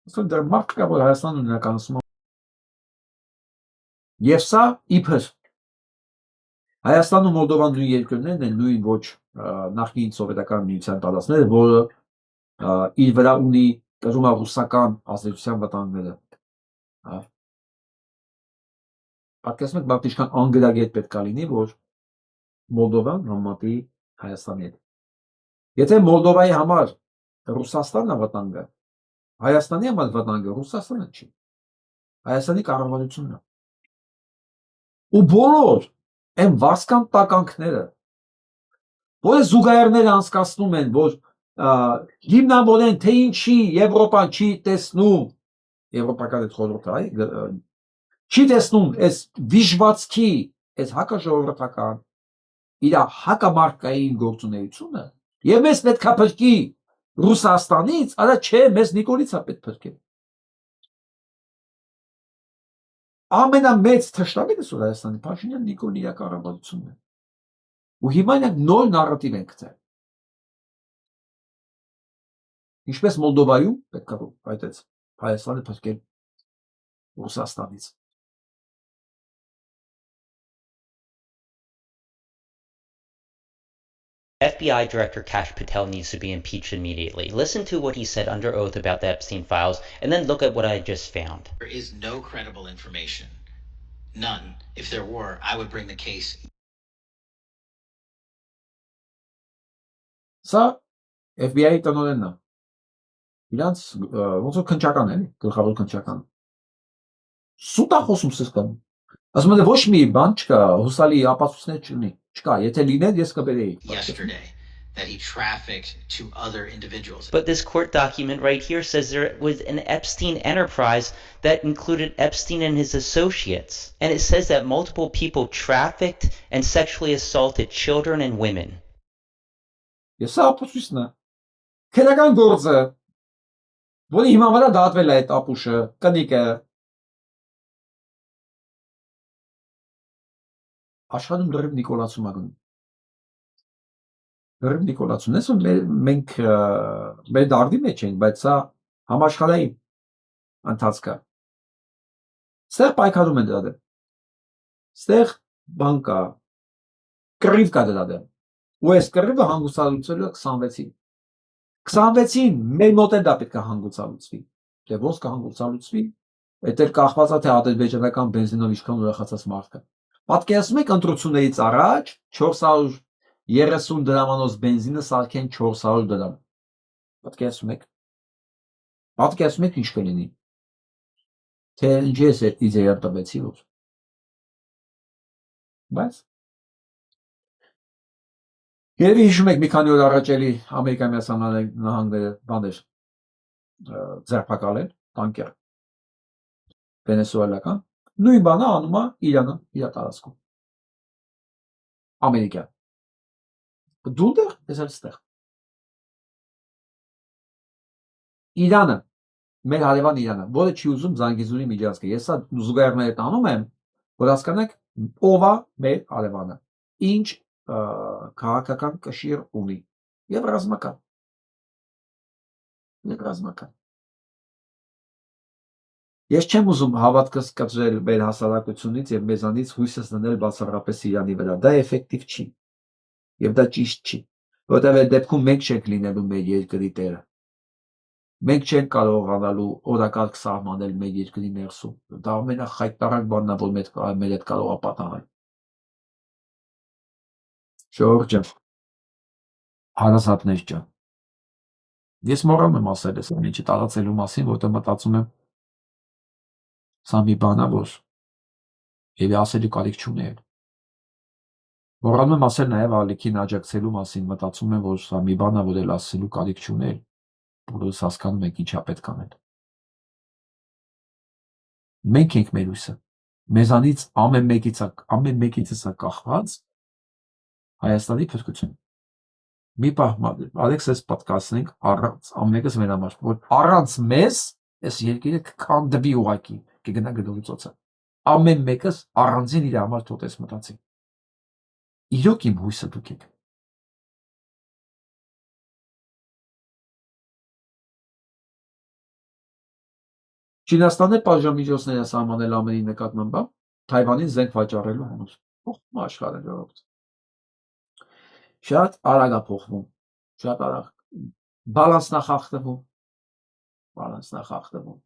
Ասում դեռ մարդ կա, որ Հայաստանը ներկայացնում է։ Եվ սա իբր Հայաստանը ու Մոլդովան նույն երկրներն են, նույն ոչ նախկին սովետական միության տարածքները, որը իր վրա ունի կրում է ռուսական ազդեցության վտանգները։ Պատկերացնում եք, բավական ինչքան անգրագետ պետք է լինի, որ Մոլդովան համատի Հայաստանի հետ։ Եթե Մոլդովայի համար Ռուսաստանն է վտանգը, Հայաստանի համար վտանգը Ռուսաստանը չի։ Հայաստանի կառավարությունն է։ Ու բոլոր այն վասկան տականքները, որը զուգահեռները անցկացնում են, որ հիմնավորեն, թե ինչի Եվրոպան չի տեսնում, Եվրոպական այդ խորհուրդը, չի տեսնում այս վիժվածքի, այս հակաժողովրդական, իր հակամարտկային գործունեությունը, եւ մեզ պետք է փրկի Ռուսաստանից, արա չէ, մեզ Նիկոլից է պետք փրկել։ Ամենամեծ թշնամին է Հայաստանի Փաշինյան Նիկոլ իր կառավարությունն է։ Ու հիմա նոր նարատիվ են գտել։ Ինչպես Մոլդովայում պետք է այդպես Հայաստանը փրկել Ռուսաստանից։ FBI Director Kash Patel needs to be impeached immediately. Listen to what he said under oath about the Epstein files, and then look at what I just found. There is no credible information. None. If there were, I would bring the case. Սա FBI-ի տնօրենն է։ Իրանց ոնց որ քնչական է, գլխավոր քնչական։ Սուտ է խոսում սրտան։ Ասում եմ ոչ մի բան չկա, հուսալի ապացույցներ չունի։ Չկա, եթե լիներ ես կբերեի։ Yesterday that he trafficked to other individuals. But this court document right here says there was an Epstein enterprise that included Epstein and his associates. And it says that multiple people trafficked and sexually assaulted children and women. Ես սա ապացույցն է։ Քրական գործը, որի հիմա վրա դատվել է այդ ապուշը, կնիկը։ Աշխարհում դեռ Նիկոլացում ագն։ Դեռ Նիկոլացումն է, մենք մեր դարդի մեջ ենք, բայց սա համաշխարհային ընթացք է։ Ստեղ պայքարում են դրա դեմ։ Ստեղ բան կա, կռիվ կա դրա դեմ։ Ու այս կռիվը հանգուցալուծելու է 26-ին։ 26-ին մեր մոտ էլ դա պետք է հանգուցալուծվի։ Դե ոնց կհանգուցալուծվի, այդ էլ կախված է թե ադրբեջանական բենզինով ինչքան ուրախացած մարդ կա։ Պատկերացնում եք ընտրություններից առաջ 430 դրամանոց բենզինը սարքեն 400 դրամ։ Պատկերացնում եք։ Պատկերացնում եք ինչ կլինի։ Թե ինչ ես այդ իդեան տվեցի որ։ Բայց Երևի հիշում եք մի քանի օր առաջ էլի Ամերիկայի Միացյալ Նահանգները բաներ ձերբակալել, տանկեր վենեսուելական, նույն բանը անում է Իրանը իր տարածքում։ Ամերիկա։ Դու դեռ ես էլ ստեղ։ Իրանը, մեր հարևան Իրանը, որը չի ուզում Զանգեզուրի միջանցքը։ Ես սա զուգահեռներ տանում եմ, որ հասկանաք ով է մեր հարևանը։ Ինչ քաղաքական կշիռ ունի եւ ռազմական։ Ես չեմ ուզում հավատքս կտրել մեր հասարակությունից եւ մեզանից հույսս դնել բացառապես Իրանի վրա։ Դա էֆեկտիվ չի։ Եվ դա ճիշտ չի, որտեղ այդ դեպքում մենք չենք լինելու մեր երկրի տերը։ Մենք չենք կարողանալու օրակարգ սահմանել մեր երկրի ներսում։ Դա ամենախայտարակ բանն է, որ մեր հետ կարող է պատահել։ Ժողովուրդ ջան, հարազատներ ջան, ես մոռանում եմ ասել այս ինչի տարածելու մասին, որտեղ մտածում եմ սա մի բան է, որ եւի ասելու կարիք չունի։ Մոռանում եմ ասել նաև ալիքին աջակցելու մասին, մտածում եմ, որ սա մի բան է, որ էլ ասելու կարիք չուներ, բոլորս հասկանում ենք ինչա պետք անել։ Մենք ենք մեր հույսը, մեզանից ամեն մեկիցս է կախված Հայաստանի փրկությունը։ Մի պահ Ալեքս էս պատկասնենք առանց ամենքս մեր համար, որ առանց մեզ այս երկիրը կքանդվի ուղակի, կգնա գդողի ծոցը։ Ամեն մեկս առանձին իր համար թողես մտածի։ Իրոք իմ հույսը դուք եք։ Չինաստանը պատժամիջոցները սահմանել ամենի նկատմամբ, Թայվանին զենք վաճառելու համար։ Փոխվում աշխարհը ժողովուրդ։ Շատ արագ է փոխվում, շատ արագ։ Բալանսն է խախտվում։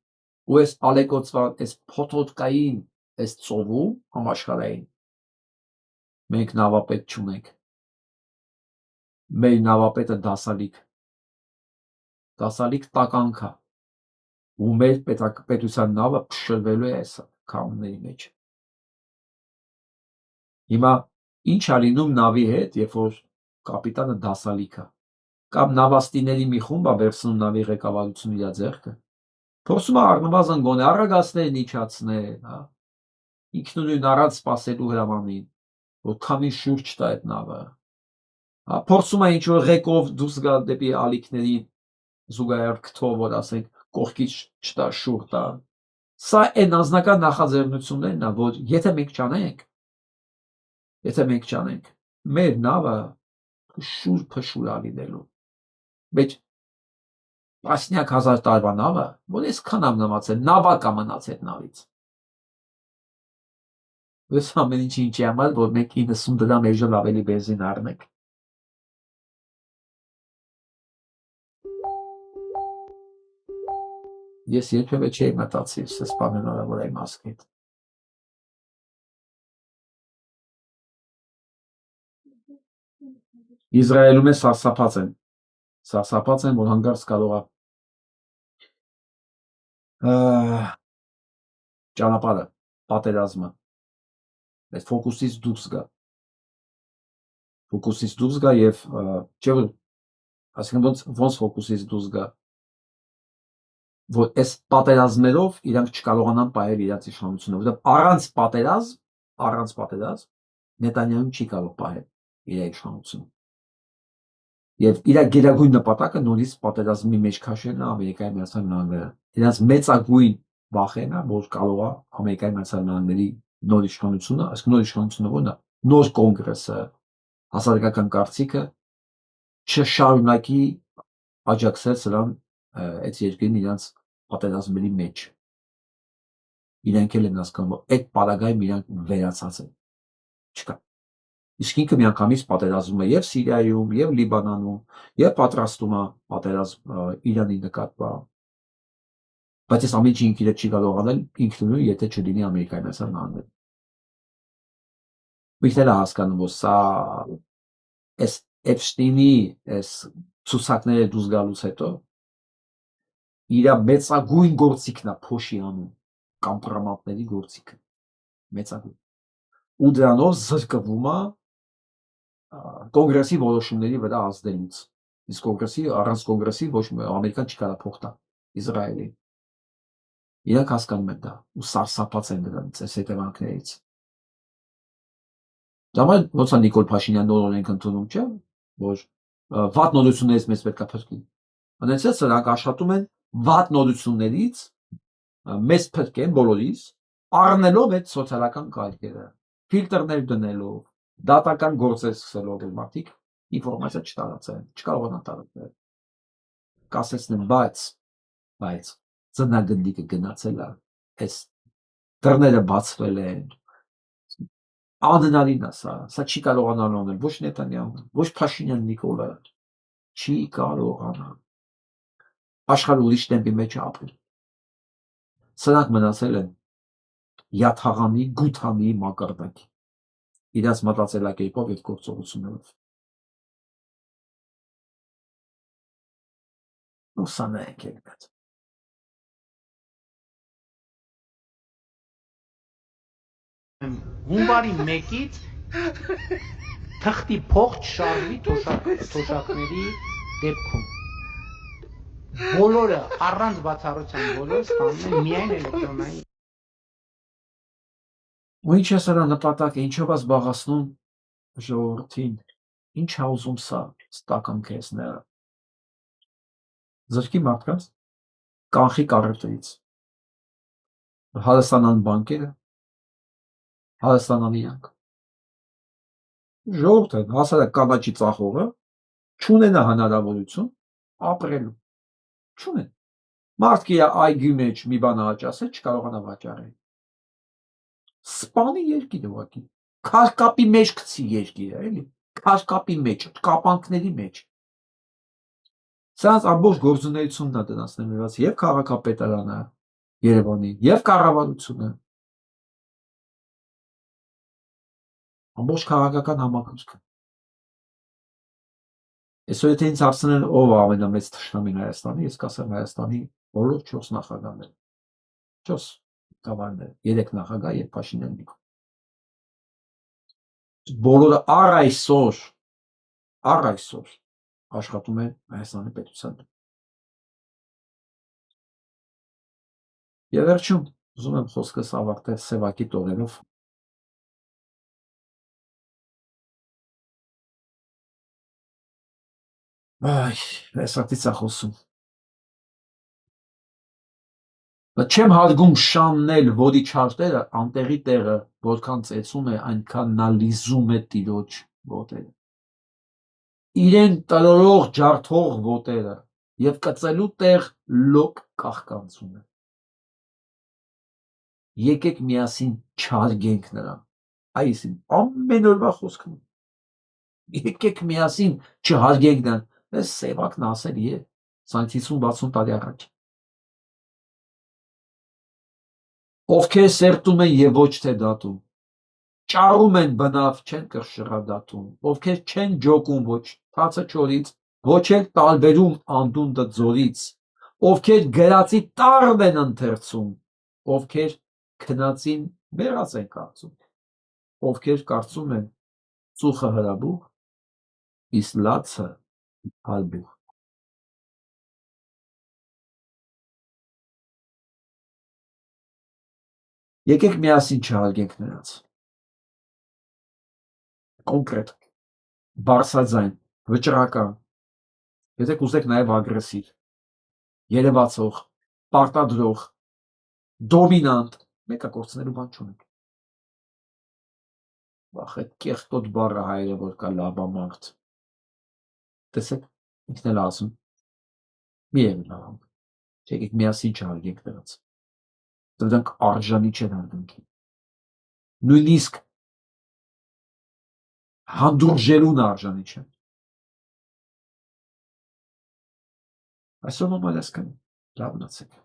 Ու այս ալեկոծված, այս փոթոտկային, այս ծովում համաշխարհային մենք նավապետ չունենք։ Մեր նավապետը դասալիկ տականք է։ Ու մեր պետության նավը փշրվելու է այս քամուների մեջ։ Հիմա ինչ է լինում նավի հետ, երբ որ կապիտանը դասալիկ է, կամ նավաստիների մի խումբ է վերցնում նավի ղեկավարությունը իր ձեռքը, փորձում է առնվազն գոնե առագաստերն իջացնել, հա, ինքնուրույն առանց սպասելու հրամանին, որ քամի շուրջ տա այդ նավը, հա, փորձում է ինչ-որ ղեկով դուրս գալ դեպի ալիքներին զուգահեռ քթով, որ ասենք կողքից չտա շուռ տա։ Սա այն անձնական նախաձեռնություններն է, որ եթե մենք չանենք, մեր նավը փշուր է լինելու։ Մեջ տասնյակ հազար տարվա նավը, որ այսքան ամնամացել, նավակ է մնաց այդ նավից։ Ես ամեն ինչի համար, որ մենք 90 դրամ էժան ավելի բենզին առնենք։ Ես երբևէ չէի մտածի այս բանը հնարավոր է մասկետ։ Իսրայելում է սարսափած են, որ հանգարց կարող է ճանապարհը, պատերազմը, այդ ֆոկուսից դուրս գա եւ չէ՞ որ ասենք ոնց ֆոկուսից դուրս գա, որ այս պատերազմներով իրանք չկարողանան պահել իրաց իշխանությունը, որովհետեւ առանց պատերազմ Նետանյահուն չի կարող պահել իր իշխանությունը։ Եվ իր գերագույն նպատակը նորից պատերազմի մեջ քաշելն է Ամերիկայի Միացյալ Նահանգները։ Իրենց մեծագույն վախեն է, որ կարող է Ամերիկայի Միացյալ Նահանգների նոր իշխանությունը, այսինքն նոր իշխանությունը որն է, նոր կոնգրեսը, հասարակական կարծիքը չշարունակի աջակցել սրան այդ երկրին իրենց պատերազմների մեջ։ Իրենք էլ են հասկանում, որ այդ պարագայում իրանք վերացած են։ Չկա։ Իսկ ինքը միանգամից պատերազմում է եւ Սիրիայում, եւ Լիբանանում, եւ պատրաստում է պատերազմ Իրանի նկատմամբ։ Բայց այս ամեն ինչը ինքը չի կարող անել ինքնուրույն, եթե չլինի Ամերիկայի Միացյալ Նահանգները։ Միշտ հասկանում, որ սա այս Էփշտեյնի այս ցուցակները դուրս գալուց հետո իր մեծագույն գործիքն է փոշի անում կամպրոմատների գործիքը մեծագույն ու դրանով զրկվում է կոնգրեսի որոշումների վրա ազդելուց իսկ առանց կոնգրեսի ոչ ամերիկան չի կարող փոխ տա Իսրայելին իրանք հասկանում են դա ու սարսափած են դրանից այս հետևանքներից դամա ոնց է Նիկոլ Փաշինյան նոր օրենք ընդունում չէ որ վատ նորություններից մեզ պետք է փրկի անեցած սրանք աշխատում են վատ նորություններից մեզ փրկեն բոլորիս առնելով այդ սոցիալական կարգերը ֆիլտրներ դնելով դատական գործեր սկսելով որ մարդիկ ինֆորմացիա չտարածեն չկարողանան տարածել կասեցնեն բայց ծննդագնդիկը գնացել է այս դռները բացվել են անհնարին է սա չի կարողանալ անել ոչ Նետանյահուն ոչ Փաշինյան Նիկոլը չի կարողանալ աշխարհը ուրիշ տեմպի մեջ է ապրում սրանք մնացել են յաթաղանի գութանի մակարդակի իրաց մտածելակերպով եւ գործողություններով ուսանենք եկած հունվարի 1-ից թղթի փող չշարժվի թոշակների դեպքում։ Բոլորը առանց բացառության բոլորը ստանում են միայն էլեկտրոնային։ Ու ինչ է սրա նպատակը, ինչով է զբաղացնում ժողովրդին, ինչ է ուզում սա ստական քեսները։ Զրկի մարդկանց կանխի կարոտից։ Հարստանան բանկերը, հարստանան իրանք։ Ժողովուրդը հասարակ կանաչի ծախողը չունենա հնարավորություն ապրելու։ Չունեն։ Մարդը այգի մեջ մի բան աճասել չկարողանա վաճառել։ Սպանի երկիր ուղղակի։ Քաշկապի մեջ գցի երկիրը, էլի։ Քաշկապի մեջ, կապանքների մեջ։ Սրանց ամբողջ գործունեությունն է դրանց ներված եւ քաղաքապետարանը Երևանի եւ կառավարությունը։ Ամբողջ քաղաքական համակարգը։ Այսօր եթե ինձ հարցնեն ով է ամենամեծ թշնամին Հայաստանի, ես կասեմ Հայաստանի բոլոր 4 նախագահները։ 4 գավառները, 3 նախագահ եւ Փաշինյանը։ Բոլորը առ այսօր աշխատում են Հայաստանի պետության։ Եվ վերջում ուզում եմ խոսքս ավարտել սևակի տողերով։ Այ, հեսատից է խոսում։ Չեմ հարգում շաննել որի չարտերը, անտեղի տեղը, որքան ծեցում է, այնքան նա լիզում է տիրոջ ոտերը։ Իրեն տրորող ջարդող ոտերը եւ կծելու տեղ լոկ կախկանցում է։ Եկեք միասին չհարգենք նրան։ Այս ամեն օրվա խոսքն է։ Եկեք միասին չհարգենք նրան։ Այս սևակն ասել է 50-60 տարի առաջ։ Ովքեր սերտում են եւ ոչ թե դատում, ճարում են բնավ, չեն կրշռադատում, ովքեր չեն ջոկում ոչ թացը չորից, ոչ էլ տարբերում անդունդը ձորից, ովքեր գրածի տառն են ընթերցում, ովքեր քնածին բերած են կարծում, ովքեր կարծում են ծուխը հրաբուխ, իսկ լացը հալբուխ։ Եկեք միասին չհարգենք նրանց։ Կոնկրետ, բարձրաձայն, վճռական, եթե կուզեք նաև ագրեսիվ, երևացող, պարտադրող, դոմինանտ, մեկը կորցնելու բան չունենք։ Վախ այդ կեղտոտ բառը հայերը որ կա լաբամարդ։ Տեսեք, ինքն էլ ասում, մի եղեք լավ, եկեք միասին չհարգենք նրանց։ Դրանք արժանի չեն հարգանքի։ Նույնիսկ հանդուրժելուն արժանի չեն։ Այսօր մամալեսկան, լավ մնացեք։